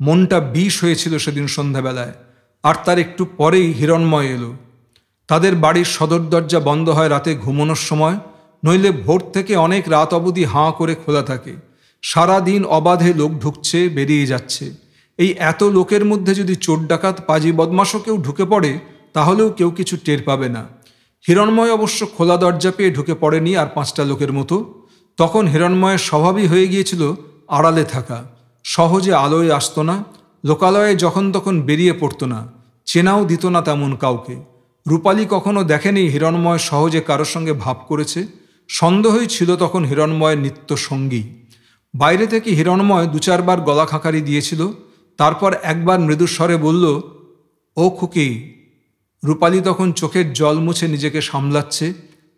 মনটা বিষ হয়েছিল সেদিন সন্ধ্যাবেলায়। আর তার একটু পরেই হিরণময় এলো। তাদের বাড়ির সদর দরজা বন্ধ হয় রাতে ঘুমানোর সময়, নইলে ভোর থেকে অনেক রাত অবধি হাঁ করে খোলা থাকে। সারা দিন অবাধে লোক ঢুকছে বেরিয়ে যাচ্ছে। এই এত লোকের মধ্যে যদি চোর ডাকাত পাজি বদমাশও কেউ ঢুকে পড়ে, তাহলেও কেউ কিছু টের পাবে না। হিরণময় অবশ্য খোলা দরজা পেয়ে ঢুকে পড়েনি আর 5টা লোকের মতো। তখন হিরণময়ের স্বভাবই হয়ে গিয়েছিল আড়ালে থাকা। সহজে আলোয় আসতো না, লোকালয়ে যখন তখন বেরিয়ে পড়তো না, চেনাও দিত না তেমন কাউকে। রূপালী কখনো দেখেনি হিরণময় সহজে কারোর সঙ্গে ভাব করেছে। সন্দেহই ছিল তখন হিরণময়ের নিত্য সঙ্গী। বাইরে থেকে হিরণময় 2-4 বার গলা খাকারি দিয়েছিল, তারপর একবার মৃদুস্বরে বলল, ও খুকি। রূপালী তখন চোখের জল মুছে নিজেকে সামলাচ্ছে।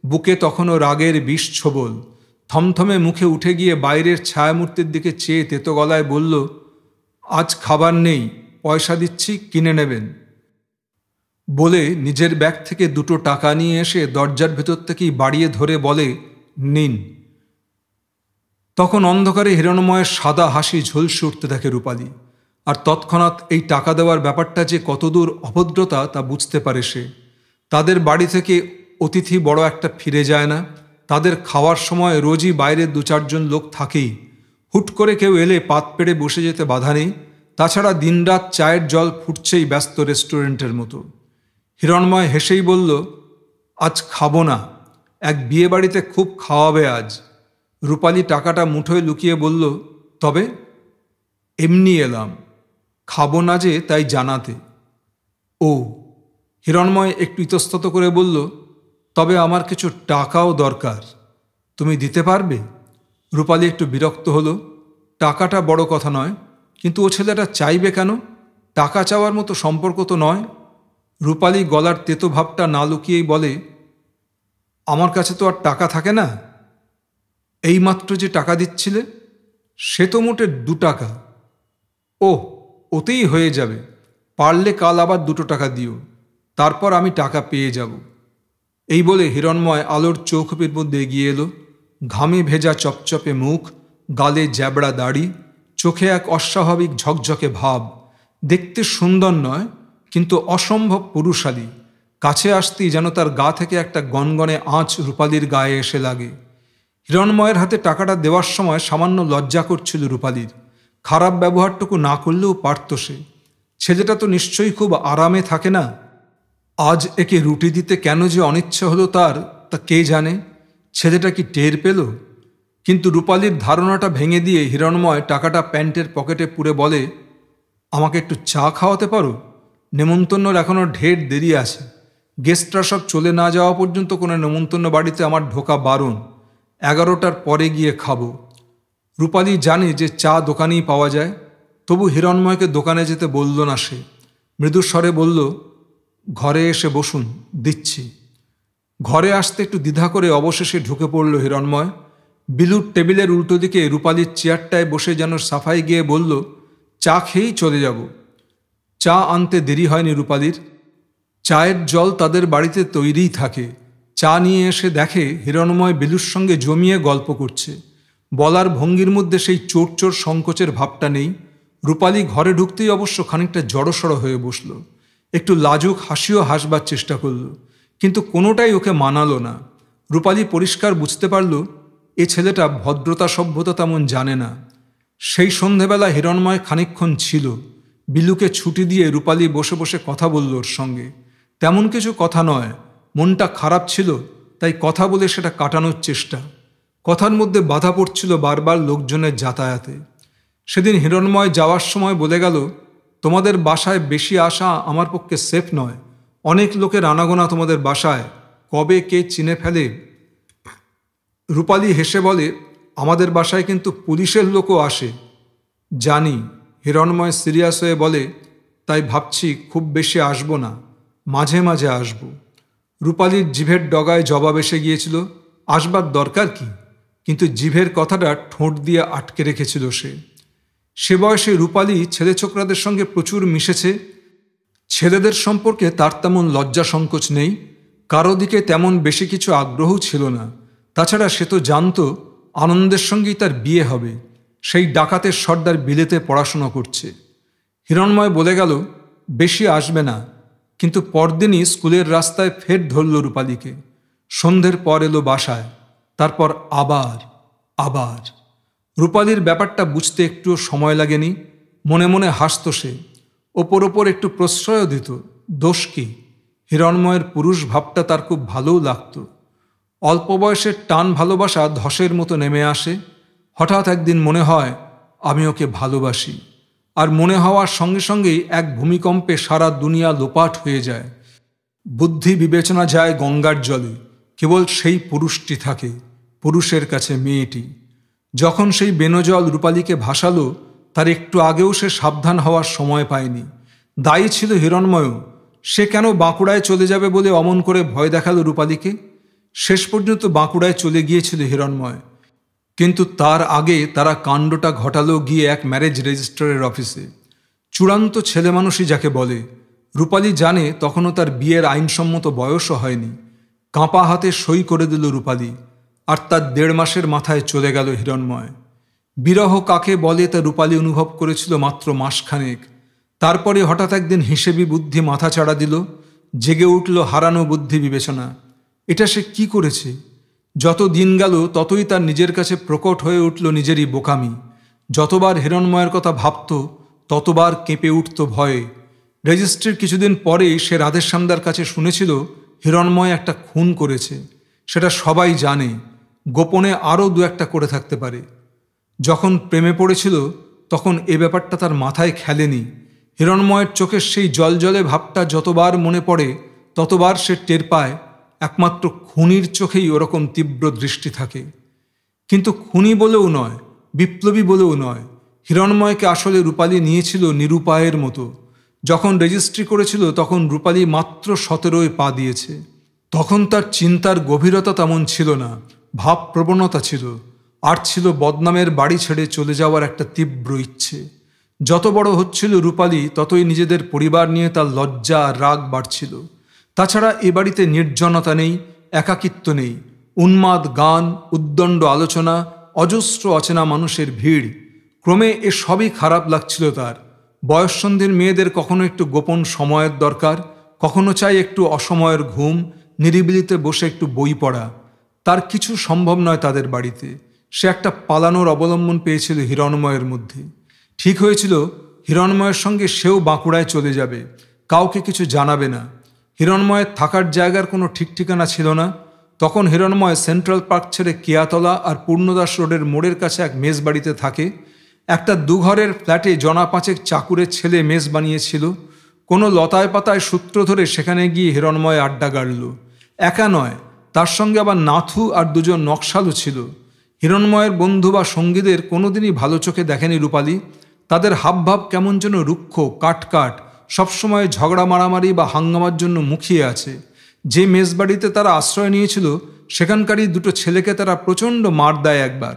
বুকে তখনও রাগের বিষ ছোবল। থমথমে মুখে উঠে গিয়ে বাইরের ছায়ামূর্তির দিকে চেয়ে তেতো গলায় বলল, আজ খাবার নেই, পয়সা দিচ্ছি, কিনে নেবেন। বলে নিজের ব্যাগ থেকে 2 টাকা নিয়ে এসে দরজার ভেতর থেকেই বাড়িয়ে ধরে বলে, নিন। তখন অন্ধকারে হিরণময়ের সাদা হাসি ঝলসে উঠতে থাকে রূপালী। আর তৎক্ষণাৎ এই টাকা দেওয়ার ব্যাপারটা যে কতদূর অভদ্রতা তা বুঝতে পারে সে। তাদের বাড়ি থেকে অতিথি বড় একটা ফিরে যায় না। তাদের খাওয়ার সময় রোজই বাইরে 2-4 জন লোক থাকেই। হুট করে কেউ এলে পাত পেড়ে বসে যেতে বাধা নেই। তাছাড়া দিনরাত চায়ের জল ফুটছেই ব্যস্ত রেস্টুরেন্টের মতো। হিরণময় হেসেই বলল, আজ খাবো না, এক বিয়ে বাড়িতে খুব খাওয়াবে আজ। রূপালী টাকাটা মুঠোয় লুকিয়ে বলল, তবে? এমনি এলাম, খাবো না যে তাই জানাতে। ও। হিরণময় একটু ইতস্তত করে বলল, তবে আমার কিছু টাকাও দরকার, তুমি দিতে পারবে? রূপালী একটু বিরক্ত হলো। টাকাটা বড় কথা নয়, কিন্তু ও ছেলেটা চাইবে কেন? টাকা চাওয়ার মতো সম্পর্ক তো নয়। রূপালী গলার তেতো ভাবটা না লুকিয়েই বলে, আমার কাছে তো আর টাকা থাকে না। এইমাত্র যে টাকা দিচ্ছিলে সে তো মোটে 2 টাকা। ওহ, ওতেই হয়ে যাবে। পারলে কাল আবার 2 টাকা দিও, তারপর আমি টাকা পেয়ে যাব। এই বলে হিরণময় আলোর চৌখুপির মধ্যে এগিয়ে এলো। ঘামে ভেজা চপচপে মুখ, গালে জ্যাবড়া দাড়ি, চোখে এক অস্বাভাবিক ঝকঝকে ভাব। দেখতে সুন্দর নয়, কিন্তু অসম্ভব পুরুষালী। কাছে আসতেই যেন তার গা থেকে একটা গনগনে আঁচ রূপালীর গায়ে এসে লাগে। হিরণময়ের হাতে টাকাটা দেওয়ার সময় সামান্য লজ্জা করছিল রূপালীর। খারাপ ব্যবহারটুকু না করলেও পারত সে। ছেলেটা তো নিশ্চয়ই খুব আরামে থাকে না। আজ একে রুটি দিতে কেন যে অনিচ্ছা হলো তার, তা কে জানে। ছেলেটা কি টের পেল? কিন্তু রূপালীর ধারণাটা ভেঙে দিয়ে হিরণময় টাকাটা প্যান্টের পকেটে পুরে বলে, আমাকে একটু চা খাওয়াতে পারো? নেমন্তন্নর এখনও ঢের দেরি আছে। গেস্টরা সব চলে না যাওয়া পর্যন্ত কোনো নেমন্তন্ন বাড়িতে আমার ঢোকা বারণ। 11টার পরে গিয়ে খাবো। রূপালী জানে যে চা দোকানেই পাওয়া যায়, তবু হিরণময়কে দোকানে যেতে বলল না সে। মৃদু স্বরে বলল, ঘরে এসে বসুন, দিচ্ছি। ঘরে আসতে একটু দ্বিধা করে অবশেষে ঢুকে পড়ল হিরণময়। বিলুর টেবিলের উল্টো দিকে রূপালীর চেয়ারটায় বসে যেন সাফাই গিয়ে বলল, চা খেয়েই চলে যাব। চা আনতে দেরি হয়নি রূপালীর। চায়ের জল তাদের বাড়িতে তৈরিই থাকে। চা নিয়ে এসে দেখে হিরণময় বিলুর সঙ্গে জমিয়ে গল্প করছে। বলার ভঙ্গির মধ্যে সেই চোর চোর সংকোচের ভাবটা নেই। রূপালী ঘরে ঢুকতেই অবশ্য খানিকটা জড়সড় হয়ে বসল। একটু লাজুক হাসিও হাসবার চেষ্টা করল, কিন্তু কোনোটাই ওকে মানালো না। রূপালী পরিষ্কার বুঝতে পারল এ ছেলেটা ভদ্রতা সভ্যতা তেমন জানে না। সেই সন্ধেবেলা হিরণময় খানিকক্ষণ ছিল। বিলুকে ছুটি দিয়ে রূপালী বসে বসে কথা বলল ওর সঙ্গে। তেমন কিছু কথা নয়, মনটা খারাপ ছিল, তাই কথা বলে সেটা কাটানোর চেষ্টা। কথার মধ্যে বাধা পড়ছিল বারবার লোকজনের যাতায়াতে। সেদিন হিরণময় যাওয়ার সময় বলে গেল, তোমাদের বাসায় বেশি আসা আমার পক্ষে সেফ নয়। অনেক লোকের আনাগোনা তোমাদের বাসায়, কবে কে চিনে ফেলে। রূপালী হেসে বলে, আমাদের বাসায় কিন্তু পুলিশের লোকও আসে। জানি। হিরণময় সিরিয়াস হয়ে বলে, তাই ভাবছি খুব বেশি আসবো না, মাঝে মাঝে আসব। রূপালীর জিভের ডগায় জবাব এসে গিয়েছিল, আসবার দরকার কি? কিন্তু জিভের কথাটা ঠোঁট দিয়ে আটকে রেখেছিল সে। সে বয়সে রূপালী ছেলে ছোকরাদের সঙ্গে প্রচুর মিশেছে। ছেলেদের সম্পর্কে তার তেমন লজ্জা সংকোচ নেই, কারো দিকে তেমন বেশি কিছু আগ্রহ ছিল না। তাছাড়া সে তো জানত আনন্দের সঙ্গেই তার বিয়ে হবে। সেই ডাকাতের সর্দার বিলেতে পড়াশোনা করছে। হিরণময় বলে গেল, বেশি আসবে না। কিন্তু পরদিনই স্কুলের রাস্তায় ফের ধরল রূপালীকে। সন্ধ্যের পর এলো বাসায়, তারপর আবার আবার। রূপালীর ব্যাপারটা বুঝতে একটুও সময় লাগেনি। মনে মনে হাসত সে। ওপর ওপর একটু প্রশ্রয়ও দিত। দোষ কি? হিরণময়ের পুরুষ ভাবটা তার খুব ভালোও লাগত। অল্প বয়সের টান ভালোবাসা ধসের মতো নেমে আসে। হঠাৎ একদিন মনে হয় আমি ওকে ভালোবাসি। আর মনে হওয়ার সঙ্গে সঙ্গেই এক ভূমিকম্পে সারা দুনিয়া লোপাট হয়ে যায়। বুদ্ধি বিবেচনা যায় গঙ্গার জলে, কেবল সেই পুরুষটি থাকে, পুরুষের কাছে মেয়েটি। যখন সেই বেনজল রূপালীকে ভাসালো, তার একটু আগেও সে সাবধান হওয়ার সময় পায়নি। দায়ী ছিল হিরণময়ও। সে কেন বাঁকুড়ায় চলে যাবে বলে অমন করে ভয় দেখালো রূপালীকে? শেষ পর্যন্ত বাঁকুড়ায় চলে গিয়েছিল হিরণময়। কিন্তু তার আগে তারা কাণ্ডটা ঘটালো গিয়ে এক ম্যারেজ রেজিস্ট্রারের অফিসে। চূড়ান্ত ছেলে মানুষই যাকে বলে। রূপালী জানে তখনও তার বিয়ের আইনসম্মত বয়সও হয়নি। কাঁপা হাতে সই করে দিল রূপালী, আর তার 1.5 মাসের মাথায় চলে গেল হিরণময়। বিরহ কাকে বলে তা রূপালী অনুভব করেছিল মাত্র মাসখানেক। তারপরে হঠাৎ একদিন হিসেবি বুদ্ধি মাথা চাড়া দিল। জেগে উঠল হারানো বুদ্ধি বিবেচনা। এটা সে কি করেছে? যত দিন গেল ততই তার নিজের কাছে প্রকট হয়ে উঠল নিজেরই বোকামি। যতবার হিরণময়ের কথা ভাবত ততবার কেঁপে উঠত ভয়ে। রেজিস্ট্রির কিছুদিন পরেই সে রাধেশ্যামদার কাছে শুনেছিল হিরণময় একটা খুন করেছে। সেটা সবাই জানে, গোপনে আরও 2-1টা করে থাকতে পারে। যখন প্রেমে পড়েছিল তখন এ ব্যাপারটা তার মাথায় খেলেনি। হিরণময়ের চোখের সেই জলজলে ভাবটা যতবার মনে পড়ে ততবার সে টের পায় একমাত্র খুনির চোখেই ওরকম তীব্র দৃষ্টি থাকে। কিন্তু খুনি বলেও নয়, বিপ্লবী বলেও নয়। হিরণময়কে আসলে রূপালী নিয়েছিল নিরুপায়ের মতো। যখন রেজিস্ট্রি করেছিল তখন রূপালী মাত্র 17 পা দিয়েছে। তখন তার চিন্তার গভীরতা তেমন ছিল না, ভাব প্রবণতা ছিল, আর ছিল বদনামের বাড়ি ছেড়ে চলে যাওয়ার একটা তীব্র ইচ্ছে। যত বড় হচ্ছিল রূপালী, ততই নিজেদের পরিবার নিয়ে তার লজ্জা আর রাগ বাড়ছিল। তাছাড়া এ বাড়িতে নির্জনতা নেই, একাকিত্ব নেই, উন্মাদ গান, উদ্দণ্ড আলোচনা, অজস্র অচেনা মানুষের ভিড়। ক্রমে এ সবই খারাপ লাগছিল তার। বয়ঃসন্ধির মেয়েদের কখনো একটু গোপন সময়ের দরকার, কখনো চাই একটু অসময়ের ঘুম, নিরিবিলিতে বসে একটু বই পড়া। তার কিছু সম্ভব নয় তাদের বাড়িতে। সে একটা পালানোর অবলম্বন পেয়েছিল হিরণময়ের মধ্যে। ঠিক হয়েছিল হিরণময়ের সঙ্গে সেও বাঁকুড়ায় চলে যাবে, কাউকে কিছু জানাবে না। হিরণময়ের থাকার জায়গার কোনো ঠিক ঠিকানা ছিল না। তখন হিরণময় সেন্ট্রাল পার্ক ছেড়ে কেয়াতলা আর পূর্ণদাস রোডের মোড়ের কাছে এক মেস বাড়িতে থাকে। একটা দুঘরের ফ্ল্যাটে জনা 5 চাকুরের ছেলে মেস বানিয়েছিল। কোনো লতায় পাতায় সূত্র ধরে সেখানে গিয়ে হিরণময় আড্ডা গাড়ল। একা নয়, তার সঙ্গে আবার নাথু আর 2 নকশালও ছিল। হিরণময়ের বন্ধু বা সঙ্গীদের কোনোদিনই ভালো চোখে দেখেনি রূপালী। তাদের হাবভাব কেমন যেন রুক্ষ, কাটকাট, সবসময় ঝগড়া মারামারি বা হাঙ্গামার জন্য মুখিয়ে আছে। যে মেসবাড়িতে তারা আশ্রয় নিয়েছিল সেখানকারই 2 ছেলেকে তারা প্রচণ্ড মার দেয় একবার।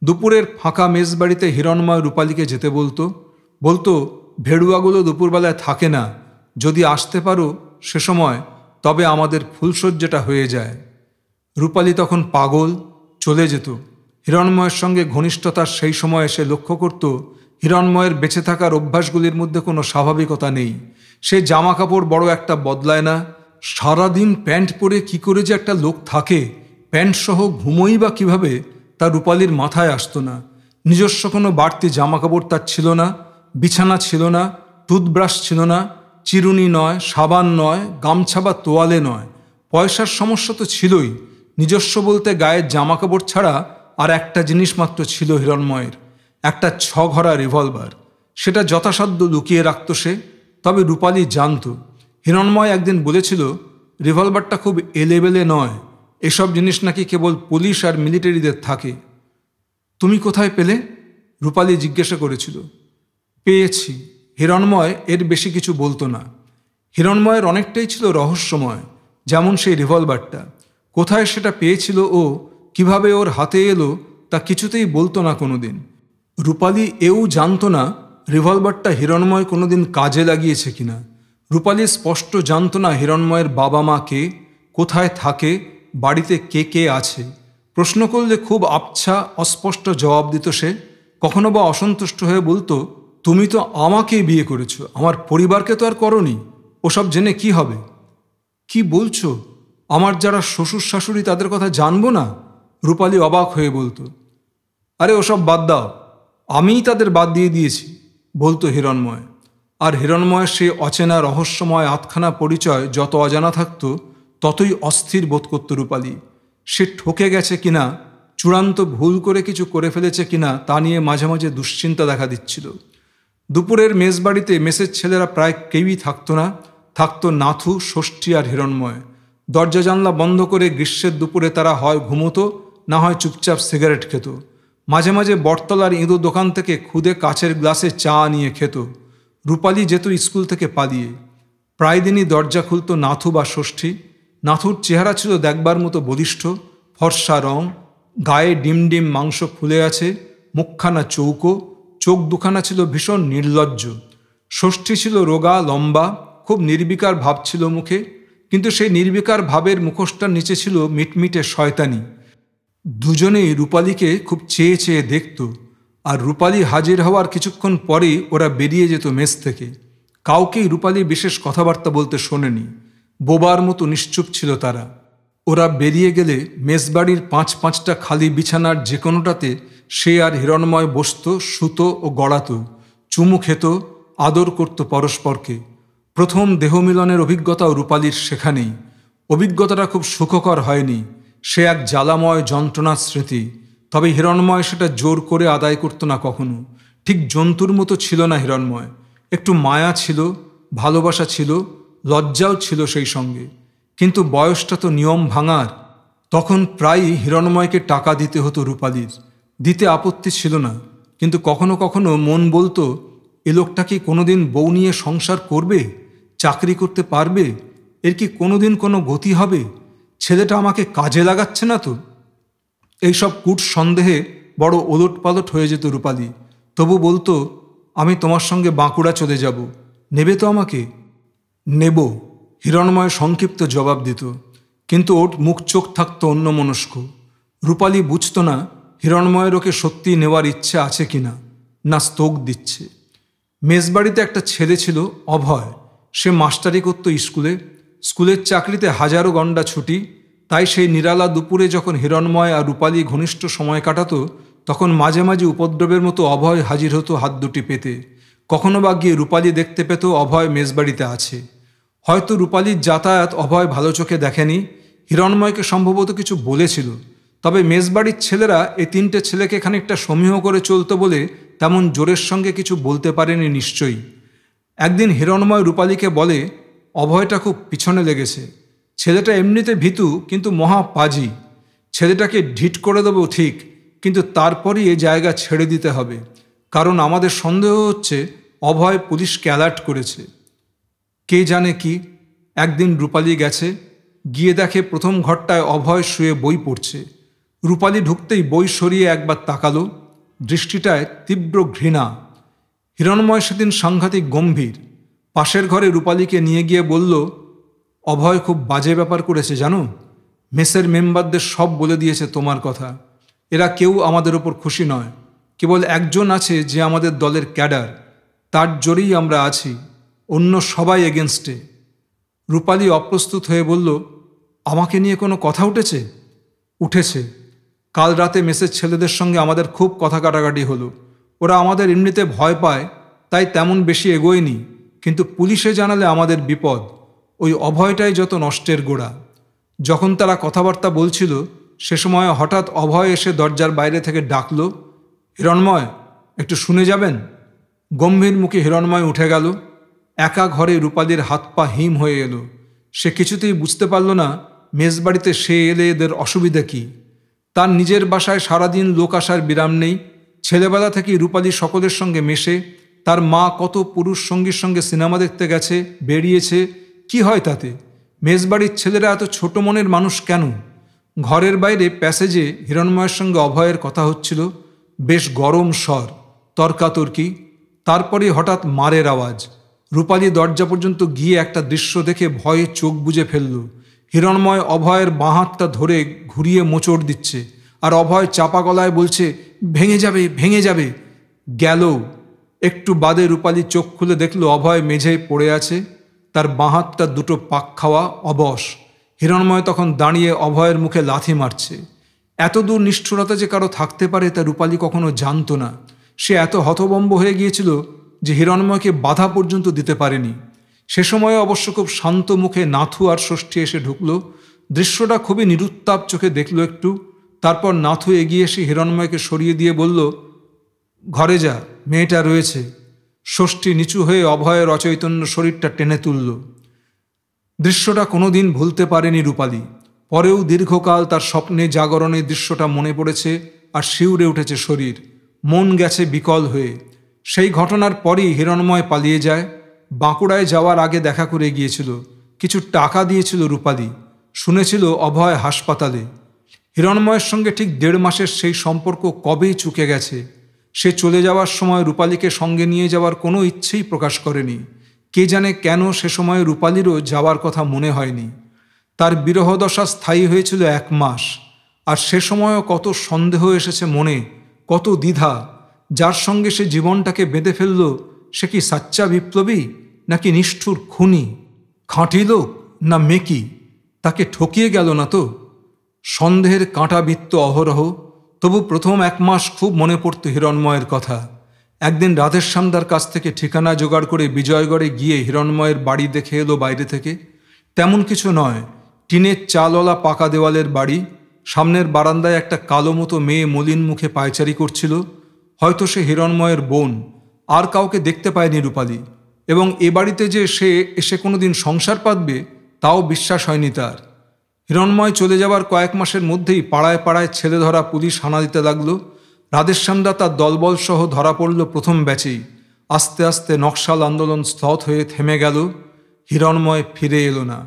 দুপুরের ফাঁকা মেসবাড়িতে হিরণময় রূপালীকে যেতে বলতো ভেড়ুয়াগুলো দুপুরবেলায় থাকে না, যদি আসতে পারো সে সময়, তবে আমাদের ফুলশয্যাটা হয়ে যায়। রূপালী তখন পাগল, চলে যেত। হিরণময়ের সঙ্গে ঘনিষ্ঠতার সেই সময় সে লক্ষ্য করত হিরণময়ের বেঁচে থাকার অভ্যাসগুলির মধ্যে কোনো স্বাভাবিকতা নেই। সে জামা কাপড় বড় একটা বদলায় না। সারাদিন প্যান্ট পরে কি করে যে একটা লোক থাকে, প্যান্ট সহ ঘুমোই বা কীভাবে, তা রূপালীর মাথায় আসতো না। নিজস্ব কোনো বাড়তি জামা কাপড় তার ছিল না, বিছানা ছিল না, টুথব্রাশ ছিল না, চিরুনি নয়, সাবান নয়, গামছা বা তোয়ালে নয়। পয়সার সমস্যা তো ছিলই, নিজস্ব বলতে গায়ের জামা কাপড় ছাড়া আর একটা জিনিস মাত্র ছিল হিরণময়ের, একটা 6 ঘরা রিভলভার। সেটা যথাসাধ্য লুকিয়ে রাখত সে। তবে রূপালী জানত। হিরণময় একদিন বলেছিল রিভলভারটা খুব এলেবেলে নয়, এসব জিনিস নাকি কেবল পুলিশ আর মিলিটারিদের থাকে। তুমি কোথায় পেলে? রূপালী জিজ্ঞাসা করেছিল। পেয়েছি। হিরণময় এর বেশি কিছু বলতো না। হিরণময়ের অনেকটাই ছিল রহস্যময়, যেমন সেই রিভলভারটা। কোথায় সেটা পেয়েছিল ও কিভাবে ওর হাতে এলো তা কিছুতেই বলতো না কোনোদিন। রূপালী এও জানত না রিভলভারটা হিরণময় কোনোদিন কাজে লাগিয়েছে কিনা। রূপালী স্পষ্ট জানত না হিরণময়ের বাবা মা কে, কোথায় থাকে, বাড়িতে কে কে আছে। প্রশ্ন করলে খুব আবছা অস্পষ্ট জবাব দিত সে। কখনো বা অসন্তুষ্ট হয়ে বলতো, তুমি তো আমাকেই বিয়ে করেছো, আমার পরিবারকে তো আর করনি, ওসব জেনে কি হবে? কি বলছো? আমার যারা শ্বশুর শাশুড়ি তাদের কথা জানবো না? রূপালী অবাক হয়ে বলতো। আরে ওসব বাদ দাও, আমিই তাদের বাদ দিয়ে দিয়েছি, বলতো হিরণময়। আর হিরণময়ের সে অচেনা রহস্যময় আধখানা পরিচয় যত অজানা থাকত ততই অস্থির বোধ করত রূপালী। সে ঠকে গেছে কিনা, চূড়ান্ত ভুল করে কিছু করে ফেলেছে কিনা তা নিয়ে মাঝে মাঝে দুশ্চিন্তা দেখা দিচ্ছিল। দুপুরের মেসবাড়িতে মেসের ছেলেরা প্রায় কেউই থাকতো না। থাকতো নাথু, ষষ্ঠী আর হিরণময়। দরজা জানলা বন্ধ করে গ্রীষ্মের দুপুরে তারা হয় ঘুমোতো, না হয় চুপচাপ সিগারেট খেত। মাঝে মাঝে বটতলার ইঁদুর দোকান থেকে খুদে কাচের গ্লাসে চা নিয়ে খেত। রূপালী যেত স্কুল থেকে পালিয়ে। প্রায় দিনই দরজা খুলত নাথু বা ষষ্ঠী। নাথুর চেহারা ছিল দেখবার মতো বলিষ্ঠ, ফর্সা রং, গায়ে ডিম ডিম মাংস ফুলে আছে, মুখখানা চৌকো, চোখ দুখানা ছিল ভীষণ নির্লজ্জ। ষষ্ঠী ছিল রোগা, লম্বা, খুব নির্বিকার ভাব ছিল মুখে, কিন্তু সেই নির্বিকার ভাবের মুখোশটার নিচে ছিল মিটমিটে শয়তানি। দুজনেই রূপালীকে খুব চেয়ে চেয়ে দেখত। আর রূপালী হাজির হওয়ার কিছুক্ষণ পরেই ওরা বেরিয়ে যেত মেস থেকে। কাউকেই রূপালী বিশেষ কথাবার্তা বলতে শোনেনি। বোবার মতো নিশ্চুপ ছিল তারা। ওরা বেরিয়ে গেলে মেসবাড়ির 5-5টা খালি বিছানার যে কোনোটাতে সে আর হিরণময় বসত, শুতো ও গড়াত, চুমু খেত, আদর করত পরস্পরকে। প্রথম দেহমিলনের অভিজ্ঞতাও রূপালীর সেখানেই। অভিজ্ঞতাটা খুব সুখকর হয়নি, সে এক জ্বালাময় যন্ত্রণার স্মৃতি। তবে হিরণময় সেটা জোর করে আদায় করত না কখনো। ঠিক জন্তুর মতো ছিল না হিরণময়। একটু মায়া ছিল, ভালোবাসা ছিল, লজ্জাও ছিল সেই সঙ্গে। কিন্তু বয়সটা তো নিয়ম ভাঙার। তখন প্রায়ই হিরণময়কে টাকা দিতে হতো রূপালীর। দিতে আপত্তি ছিল না, কিন্তু কখনো কখনো মন বলতো এ লোকটা কি কোনোদিন বউ নিয়ে সংসার করবে, চাকরি করতে পারবে? এর কি কোনোদিন কোনো গতি হবে? ছেলেটা আমাকে কাজে লাগাচ্ছে না তো? এইসব কূট সন্দেহে বড় ওলটপালট হয়ে যেত রূপালী। তবু বলতো, আমি তোমার সঙ্গে বাঁকুড়া চলে যাব, নেবে তো আমাকে? নেব, হিরণময় সংক্ষিপ্ত জবাব দিত, কিন্তু ওর মুখ চোখ থাকতো অন্যমনস্ক। রূপালী বুঝত না হিরণময়ের ওকে সত্যি নেওয়ার ইচ্ছে আছে কিনা, না স্তোক দিচ্ছে। মেজবাড়িতে একটা ছেলে ছিল অভয়। সে মাস্টারি করত স্কুলে। স্কুলের চাকরিতে হাজারো গণ্ডা ছুটি। তাই সেই নিরালা দুপুরে যখন হিরণময় আর রূপালী ঘনিষ্ঠ সময় কাটাতো, তখন মাঝে মাঝে উপদ্রবের মতো অভয় হাজির হতো হাত দুটি পেতে। কখনো বা গিয়ে রূপালী দেখতে পেত অভয় মেজবাড়িতে আছে। হয়তো রূপালীর যাতায়াত অভয় ভালো চোখে দেখেনি, হিরণময়কে সম্ভবত কিছু বলেছিল। তবে মেজবাড়ির ছেলেরা এই তিনটে ছেলেকে খানিকটা সমীহ করে চলতো বলে তেমন জোরের সঙ্গে কিছু বলতে পারেনি নিশ্চয়ই। একদিন হিরণময় রূপালীকে বলে, অভয়টা খুব পিছনে লেগেছে। ছেলেটা এমনিতে ভীতু, কিন্তু মহা পাজি। ছেলেটাকে ঢিট করে দেবো ঠিক, কিন্তু তারপরই এ জায়গা ছেড়ে দিতে হবে, কারণ আমাদের সন্দেহ হচ্ছে অভয় পুলিশকে অ্যালার্ট করেছে। কে জানে কি। একদিন রূপালী গেছে, গিয়ে দেখে প্রথম ঘরটায় অভয় শুয়ে বই পড়ছে। রূপালী ঢুকতেই বই সরিয়ে একবার তাকালো, দৃষ্টিটায় তীব্র ঘৃণা। হিরণময় সেদিন সাংঘাতিক গম্ভীর। পাশের ঘরে রূপালীকে নিয়ে গিয়ে বলল, অভয় খুব বাজে ব্যাপার করেছে জানো। মেসের মেম্বারদের সব বলে দিয়েছে তোমার কথা। এরা কেউ আমাদের ওপর খুশি নয়, কেবল একজন আছে যে আমাদের দলের ক্যাডার, তার জোরেই আমরা আছি, অন্য সবাই এগেনস্টে। রূপালী অপ্রস্তুত হয়ে বলল, আমাকে নিয়ে কোনো কথা উঠেছে? উঠেছে। কাল রাতে মেসের ছেলেদের সঙ্গে আমাদের খুব কথা কাটাকাটি হলো। ওরা আমাদের এমনিতে ভয় পায়, তাই তেমন বেশি এগোয়নি, কিন্তু পুলিশে জানালে আমাদের বিপদ। ওই অভয়টাই যত নষ্টের গোড়া। যখন তারা কথাবার্তা বলছিল, সে সময় হঠাৎ অভয় এসে দরজার বাইরে থেকে ডাকল, হিরণময়, একটু শুনে যাবেন? গম্ভীর মুখে হিরণময় উঠে গেল। একা ঘরে রূপালীর হাত পা হিম হয়ে এলো। সে কিছুতেই বুঝতে পারল না মেজবাড়িতে সে এলে এদের অসুবিধা কি। তার নিজের বাসায় সারাদিন লোক আসার বিরাম নেই। ছেলেবেলা থেকেই রূপালী সকলের সঙ্গে মেশে। তার মা কত পুরুষ সঙ্গীর সঙ্গে সিনেমা দেখতে গেছে, বেরিয়েছে, কি হয় তাতে? মেজবাড়ির ছেলেরা এত ছোট মনের মানুষ কেন? ঘরের বাইরে প্যাসেজে হিরণময়ের সঙ্গে অভয়ের কথা হচ্ছিল, বেশ গরম স্বর, তর্কাতর্কি। তারপরে হঠাৎ মারের আওয়াজ। রূপালী দরজা পর্যন্ত গিয়ে একটা দৃশ্য দেখে ভয়ে চোখ বুজে ফেলল। হিরণময় অভয়ের বাঁ হাতটা ধরে ঘুরিয়ে মোচড় দিচ্ছে, আর অভয় চাপা গলায় বলছে, ভেঙে যাবে, ভেঙে যাবে। গেল। একটু বাদে রূপালী চোখ খুলে দেখল অভয় মেঝেয় পড়ে আছে, তার বাঁ হাতটা দুটো পাক খাওয়া, অবশ। হিরণময় তখন দাঁড়িয়ে অভয়ের মুখে লাথি মারছে। এত দূর নিষ্ঠুরতা যে কারো থাকতে পারে তা রূপালী কখনো জানত না। সে এত হতভম্ব হয়ে গিয়েছিল যে হিরণময়কে বাধা পর্যন্ত দিতে পারেনি। সে সময়ে অবশ্য খুব শান্ত মুখে নাথু আর ষষ্ঠী এসে ঢুকল। দৃশ্যটা খুবই নিরুত্তাপ চোখে দেখল একটু। তারপর নাথু এগিয়ে এসে হিরণময়কে সরিয়ে দিয়ে বলল, ঘরে যা, মেয়েটা রয়েছে। ষষ্ঠী নিচু হয়ে অভয়ের অচৈতন্য শরীরটা টেনে তুলল। দৃশ্যটা কোনোদিন ভুলতে পারেনি রূপালী। পরেও দীর্ঘকাল তার স্বপ্নে জাগরণে দৃশ্যটা মনে পড়েছে, আর শিউরে উঠেছে শরীর, মন গেছে বিকল হয়ে। সেই ঘটনার পরই হিরণময় পালিয়ে যায়। বাঁকুড়ায় যাওয়ার আগে দেখা করে গিয়েছিল, কিছু টাকা দিয়েছিল রূপালী। শুনেছিল অভয় হাসপাতালে। হিরণময়ের সঙ্গে ঠিক 1.5 মাসের সেই সম্পর্ক কবেই চুকে গেছে। সে চলে যাওয়ার সময় রূপালীকে সঙ্গে নিয়ে যাওয়ার কোনো ইচ্ছেই প্রকাশ করেনি। কে জানে কেন সে সময় রূপালীরও যাওয়ার কথা মনে হয়নি। তার বিরহদশা স্থায়ী হয়েছিল 1 মাস, আর সে সময়ও কত সন্দেহ এসেছে মনে, কত দ্বিধা। যার সঙ্গে সে জীবনটাকে বেঁধে ফেলল, সে কি সাচ্চা বিপ্লবী নাকি নিষ্ঠুর খুনি? খাঁটি লোক না মেকি? তাকে ঠকিয়ে গেল না তো? সন্দেহের কাঁটা বিত্ত অহরহ। তবু প্রথম 1 মাস খুব মনে পড়ত হিরণময়ের কথা। একদিন রাধেশ্যামদার কাছ থেকে ঠিকানা জোগাড় করে বিজয়গড়ে গিয়ে হিরণময়ের বাড়ি দেখে এলো বাইরে থেকে। তেমন কিছু নয়, টিনের চালওয়ালা পাকা দেওয়ালের বাড়ি। সামনের বারান্দায় একটা কালো মতো মেয়ে মলিন মুখে পায়চারি করছিল। হয়তো সে হিরণময়ের বোন। আর কাউকে দেখতে পায়নি রূপালী। এবং এ বাড়িতে যে সে এসে কোনোদিন সংসার পাতবে তাও বিশ্বাস হয়নি তার। হিরণময় চলে যাবার কয়েক মাসের মধ্যেই পাড়ায় পাড়ায় ছেলে ধরা পুলিশ হানা দিতে লাগলো। রাধেশ্যামদা তার দলবল সহ ধরা পড়ল প্রথম ব্যাচেই। আস্তে আস্তে নকশাল আন্দোলন স্থৎ হয়ে থেমে গেল। হিরণময় ফিরে এলো না।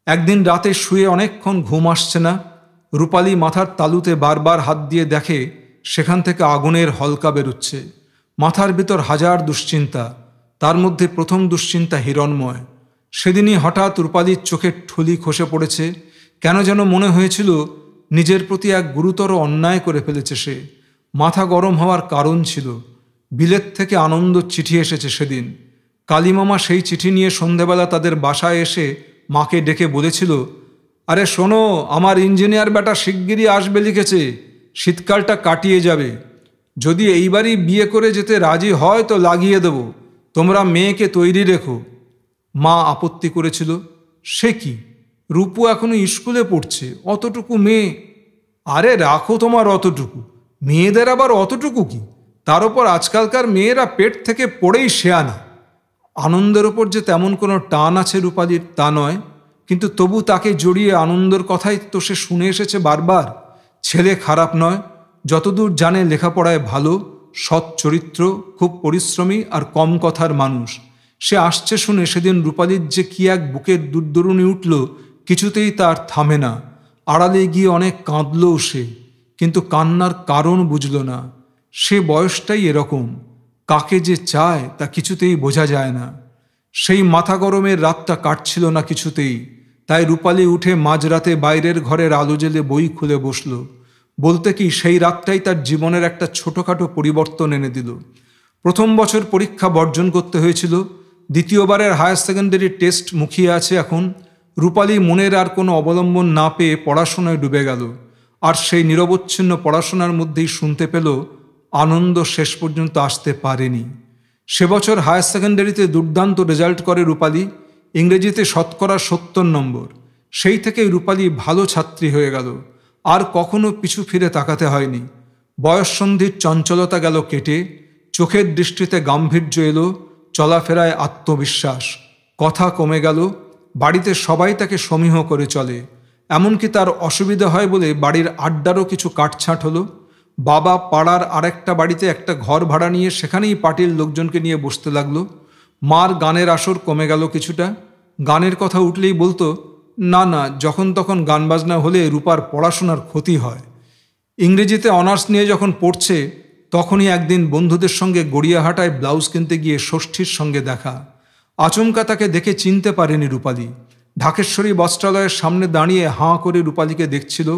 একদিন রাতে শুয়ে অনেকক্ষণ ঘুম আসছে না। রূপালী মাথার তালুতে বারবার হাত দিয়ে দেখে সেখান থেকে আগুনের হলকা বেরোচ্ছে। মাথার ভিতর হাজার দুশ্চিন্তা, তার মধ্যে প্রথম দুশ্চিন্তা হিরণময়। সেদিনই হঠাৎ রূপালীর চোখের ঠুলি খসে পড়েছে। কেন যেন মনে হয়েছিল নিজের প্রতি এক গুরুতর অন্যায় করে ফেলেছে সে। মাথা গরম হওয়ার কারণ ছিল, বিলেত থেকে আনন্দ চিঠি এসেছে সেদিন। কালীমামা সেই চিঠি নিয়ে সন্ধেবেলা তাদের বাসায় এসে মাকে ডেকে বলেছিল, আরে শোনো, আমার ইঞ্জিনিয়ার বেটা শিগগিরই আসবে লিখেছে, শীতকালটা কাটিয়ে যাবে। যদি এইবারই বিয়ে করে যেতে রাজি হয় তো লাগিয়ে দেব, তোমরা মেয়েকে তৈরি রেখো। মা আপত্তি করেছিল, সে কি, রূপু এখনো স্কুলে পড়ছে, অতটুকু মেয়ে। আরে রাখো তোমার অতটুকু, মেয়েদের আবার অতটুকু কি? তার ওপর আজকালকার মেয়েরা পেট থেকে পড়েই শেয়ানা। আনন্দের ওপর যে তেমন কোনো টান আছে রূপালীর তা নয়, কিন্তু তবু তাকে জড়িয়ে আনন্দের কথাই তো সে শুনে এসেছে বারবার। ছেলে খারাপ নয়, যতদূর জানে লেখাপড়ায় ভালো, সৎ চরিত্র, খুব পরিশ্রমী আর কম কথার মানুষ। সে আসছে শুনে সেদিন রূপালীর যে কি এক বুকের দুর্দরুণি উঠল, কিছুতেই তার থামে না। আড়ালে গিয়ে অনেক কাঁদলও সে, কিন্তু কান্নার কারণ বুঝল না। সে বয়সটাই এরকম, কাকে যে চায় তা কিছুতেই বোঝা যায় না। সেই মাথা গরমের রাতটা কাটছিল না কিছুতেই। তাই রূপালী উঠে মাঝরাতে বাইরের ঘরের আলো জ্বেলে বই খুলে বসল। বলতে কি, সেই রাতটাই তার জীবনের একটা ছোটোখাটো পরিবর্তন এনে দিল। প্রথম বছর পরীক্ষা বর্জন করতে হয়েছিল, দ্বিতীয়বারের হায়ার সেকেন্ডারি টেস্ট মুখিয়ে আছে এখন। রূপালী মনের আর কোনো অবলম্বন না পেয়ে পড়াশোনায় ডুবে গেল। আর সেই নিরবচ্ছিন্ন পড়াশোনার মধ্যেই শুনতে পেল আনন্দ শেষ পর্যন্ত আসতে পারেনি। সে বছর হায়ার সেকেন্ডারিতে দুর্দান্ত রেজাল্ট করে রূপালী, ইংরেজিতে শতকরা ৭০ নম্বর। সেই থেকেই রূপালী ভালো ছাত্রী হয়ে গেল, আর কখনো পিছু ফিরে তাকাতে হয়নি। বয়ঃসন্ধির চঞ্চলতা গেল কেটে, চোখের দৃষ্টিতে গাম্ভীর্য এলো, চলাফেরায় আত্মবিশ্বাস। কথা কমে গেল, বাড়িতে সবাই তাকে সমীহ করে চলে। এমনকি তার অসুবিধা হয় বলে বাড়ির আড্ডারও কিছু কাটছাঁট হলো। বাবা পাড়ার আরেকটা বাড়িতে একটা ঘর ভাড়া নিয়ে সেখানেই পার্টির লোকজনকে নিয়ে বসতে লাগলো। মার গানের আসর কমে গেল কিছুটা। গানের কথা উঠলেই বলতো, না না, যখন তখন গান বাজনা হলে রূপার পড়াশোনার ক্ষতি হয়। ইংরেজিতে অনার্স নিয়ে যখন পড়ছে, তখনই একদিন বন্ধুদের সঙ্গে গড়িয়াহাটায় ব্লাউজ কিনতে গিয়ে ষষ্ঠীর সঙ্গে দেখা। আচমকা তাকে দেখে চিনতে পারেনি রূপালী। ঢাকেশ্বরী বস্ত্রালয়ের সামনে দাঁড়িয়ে হাঁ করে রূপালীকে দেখছিল।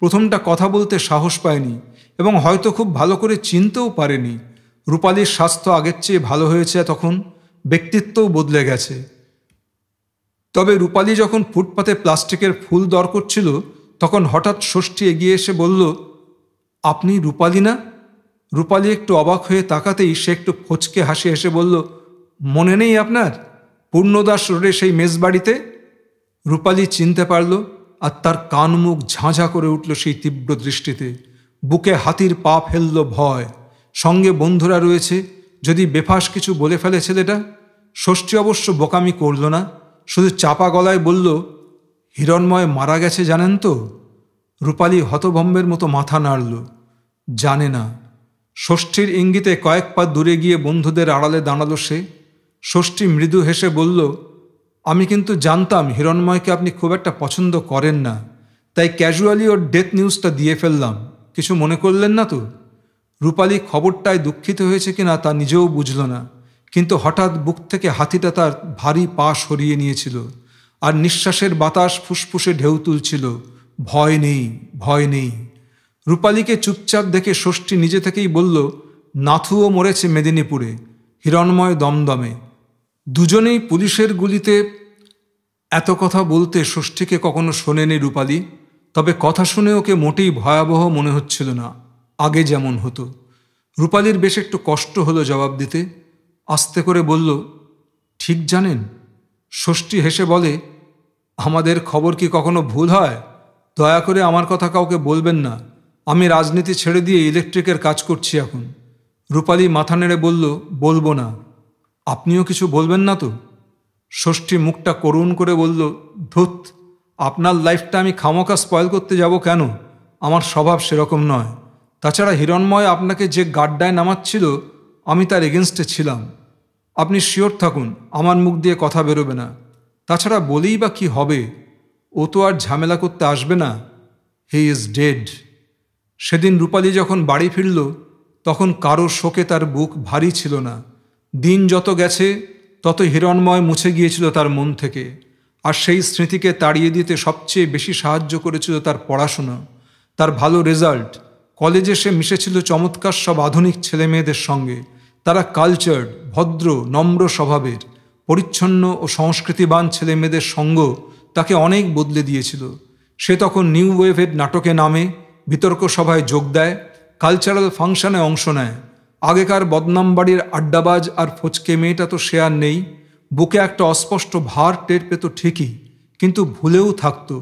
প্রথমটা কথা বলতে সাহস পায়নি এবং হয়তো খুব ভালো করে চিনতেও পারেনি। রূপালীর স্বাস্থ্য আগের চেয়ে ভালো হয়েছে তখন, ব্যক্তিত্বও বদলে গেছে। তবে রূপালী যখন ফুটপাতে প্লাস্টিকের ফুল দর করছিল, তখন হঠাৎ ষষ্ঠী এগিয়ে এসে বলল, আপনি রূপালী না? রূপালী একটু অবাক হয়ে তাকাতেই সে একটু ফচকে হাসি হেসে বলল, মনে নেই আপনার, পূর্ণদাস রোডে সেই মেজবাড়িতে? রূপালী চিনতে পারল, আর তার কান মুখ ঝাঁঝা করে উঠল সেই তীব্র দৃষ্টিতে। বুকে হাতির পা ফেলল ভয়। সঙ্গে বন্ধুরা রয়েছে, যদি বেফাস কিছু বলে ফেলে ছেলেটা। ষষ্ঠী অবশ্য বোকামি করল না, শুধু চাপা গলায় বলল, হিরণময় মারা গেছে জানেন তো? রূপালী হতভম্বের মতো মাথা নাড়ল, জানে না। ষষ্ঠীর ইঙ্গিতে কয়েক পা দূরে গিয়ে বন্ধুদের আড়ালে দাঁড়ালো সে। ষষ্ঠী মৃদু হেসে বলল, আমি কিন্তু জানতাম হিরণময়কে আপনি খুব একটা পছন্দ করেন না, তাই ক্যাজুয়ালি ওর ডেথ নিউজটা দিয়ে ফেললাম, কিছু মনে করলেন না তো? রূপালী খবরটায় দুঃখিত হয়েছে কিনা তা নিজেও বুঝল না, কিন্তু হঠাৎ বুক থেকে হাতিটা তার ভারী পা সরিয়ে নিয়েছিল, আর নিঃশ্বাসের বাতাস ফুসফুসে ঢেউ তুলছিল, ভয় নেই, ভয় নেই। রূপালীকে চুপচাপ দেখে ষষ্ঠী নিজে থেকেই বলল, নাথুও মরেছে মেদিনীপুরে, হিরণময় দমদমে। দুজনেই পুলিশের গুলিতে। এত কথা বলতে ষষ্ঠীকে কখনো শোনেনি রূপালী, তবে কথা শুনে ওকে মোটেই ভয়াবহ মনে হচ্ছিল না, আগে যেমন হতো। রূপালীর বেশ একটু কষ্ট হলো জবাব দিতে। আস্তে করে বলল, ঠিক জানেন? ষষ্ঠী হেসে বলে, আমাদের খবর কি কখনো ভুল হয়? দয়া করে আমার কথা কাউকে বলবেন না, আমি রাজনীতি ছেড়ে দিয়ে ইলেকট্রিকের কাজ করছি এখন। রূপালী মাথা নেড়ে বলল, বলবো না। আপনিও কিছু বলবেন না তো? ষষ্ঠী মুখটা করুণ করে বলল, ধুত, আপনার লাইফটা আমি খামোকা স্পয়েল করতে যাব কেন? আমার স্বভাব সেরকম নয়। তাছাড়া হিরণময় আপনাকে যে গাড্ডায় নামাচ্ছিল, আমি তার এগেনস্টে ছিলাম। আপনি শিওর থাকুন আমার মুখ দিয়ে কথা বেরোবে না। তাছাড়া বলেই বা কি হবে? ও তো আর ঝামেলা করতে আসবে না। He is dead. সেদিন রূপালী যখন বাড়ি ফিরল তখন কারো শোকে তার বুক ভারী ছিল না। দিন যত গেছে তত হিরণময় মুছে গিয়েছিল তার মন থেকে। আর সেই স্মৃতিকে তাড়িয়ে দিতে সবচেয়ে বেশি সাহায্য করেছিল তার পড়াশোনা, তার ভালো রেজাল্ট। কলেজে সে মিশেছিল চমৎকার সব আধুনিক ছেলেমেয়েদের সঙ্গে। তারা কালচার্ড, ভদ্র, নম্র স্বভাবের, পরিচ্ছন্ন ও সংস্কৃতিবান ছেলেমেয়েদের সঙ্গ তাকে অনেক বদলে দিয়েছিল। সে তখন নিউ ওয়েভের নাটকে নামে, বিতর্ক সভায় যোগ দেয়, কালচারাল ফাংশনে অংশ নেয়। আগেকার বদনাম বাড়ির আড্ডাবাজ আর ফচকে মেয়েটা তো সে আর নেই। বুকে একটা অস্পষ্ট ভার টের পেত ঠিকই, কিন্তু ভুলেও থাকতো।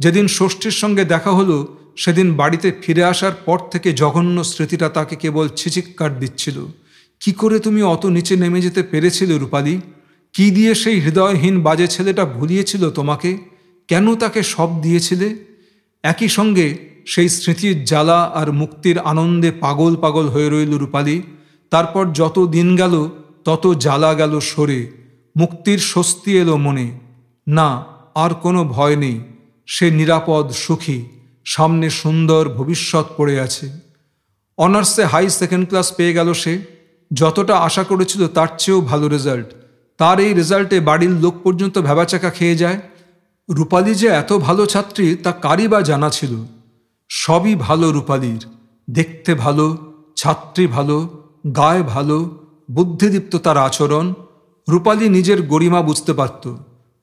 যেদিন ষষ্ঠীর সঙ্গে দেখা হলো সেদিন বাড়িতে ফিরে আসার পর থেকে জঘন্য স্মৃতিটা তাকে কেবল ছিচিক্কার দিচ্ছিল। কি করে তুমি অত নিচে নেমে যেতে পেরেছিলে রূপালী? কি দিয়ে সেই হৃদয়হীন বাজে ছেলেটা ভুলিয়েছিল তোমাকে? কেন তাকে সব দিয়েছিলে? একই সঙ্গে সেই স্মৃতির জ্বালা আর মুক্তির আনন্দে পাগল পাগল হয়ে রইল রূপালী। তারপর যত দিন গেল তত জ্বালা গেল সরে, মুক্তির স্বস্তি এলো মনে। না, আর কোনো ভয় নেই। সে নিরাপদ, সুখী। সামনে সুন্দর ভবিষ্যৎ পড়ে আছে। অনার্সে হাই সেকেন্ড ক্লাস পেয়ে গেল সে। যতটা আশা করেছিল তার চেয়েও ভালো রেজাল্ট। তার এই রেজাল্টে বাড়ির লোক পর্যন্ত ভ্যাবাচাকা খেয়ে যায়। রূপালী যে এত ভালো ছাত্রী তা কারই বা জানা ছিল? সবই ভালো রূপালীর। দেখতে ভালো, ছাত্রী ভালো, গায়ে ভালো, বুদ্ধিদীপ্ত তার আচরণ। রূপালী নিজের গরিমা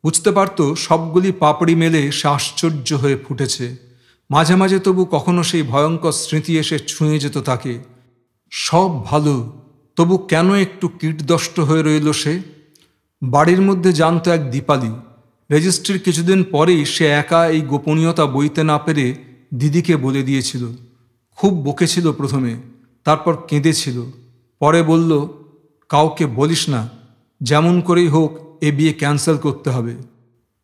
বুঝতে পারত সবগুলি পাপড়ি মেলে সে আশ্চর্য হয়ে ফুটেছে। মাঝে মাঝে তবু কখনো সেই ভয়ঙ্কর স্মৃতি এসে ছুঁয়ে যেত তাকে। সব ভালো, তবু কেন একটু কীটদষ্ট হয়ে রইল সে? বাড়ির মধ্যে জানত এক দীপালি। রেজিস্ট্রির কিছুদিন পরেই সে একা এই গোপনীয়তা বইতে না পেরে দিদিকে বলে দিয়েছিল। খুব বকেছিল প্রথমে, তারপর কেঁদেছিল। পরে বলল, কাউকে বলিস না, যেমন করেই হোক এ বিয়ে ক্যান্সেল করতে হবে।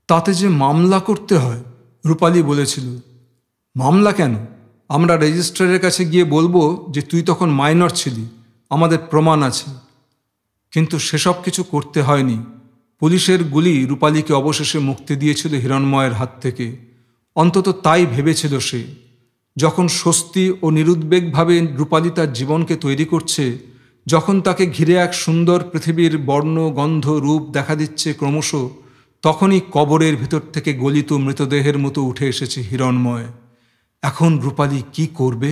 তাতে যে মামলা করতে হয়, রূপালী বলেছিল। মামলা কেন? আমরা রেজিস্ট্রারের কাছে গিয়ে বলবো যে তুই তখন মাইনর ছিলি, আমাদের প্রমাণ আছে। কিন্তু সেসব কিছু করতে হয়নি। পুলিশের গুলি রূপালীকে অবশেষে মুক্তি দিয়েছিল হিরণময়ের হাত থেকে। অন্তত তাই ভেবেছিল সে। যখন স্বস্তি ও নিরুদ্বেগভাবে রূপালী তার জীবনকে তৈরি করছে, যখন তাকে ঘিরে এক সুন্দর পৃথিবীর বর্ণ, গন্ধ, রূপ দেখা দিচ্ছে ক্রমশ, তখনই কবরের ভিতর থেকে গলিত মৃতদেহের মতো উঠে এসেছে হিরণময়। এখন রূপালী কি করবে?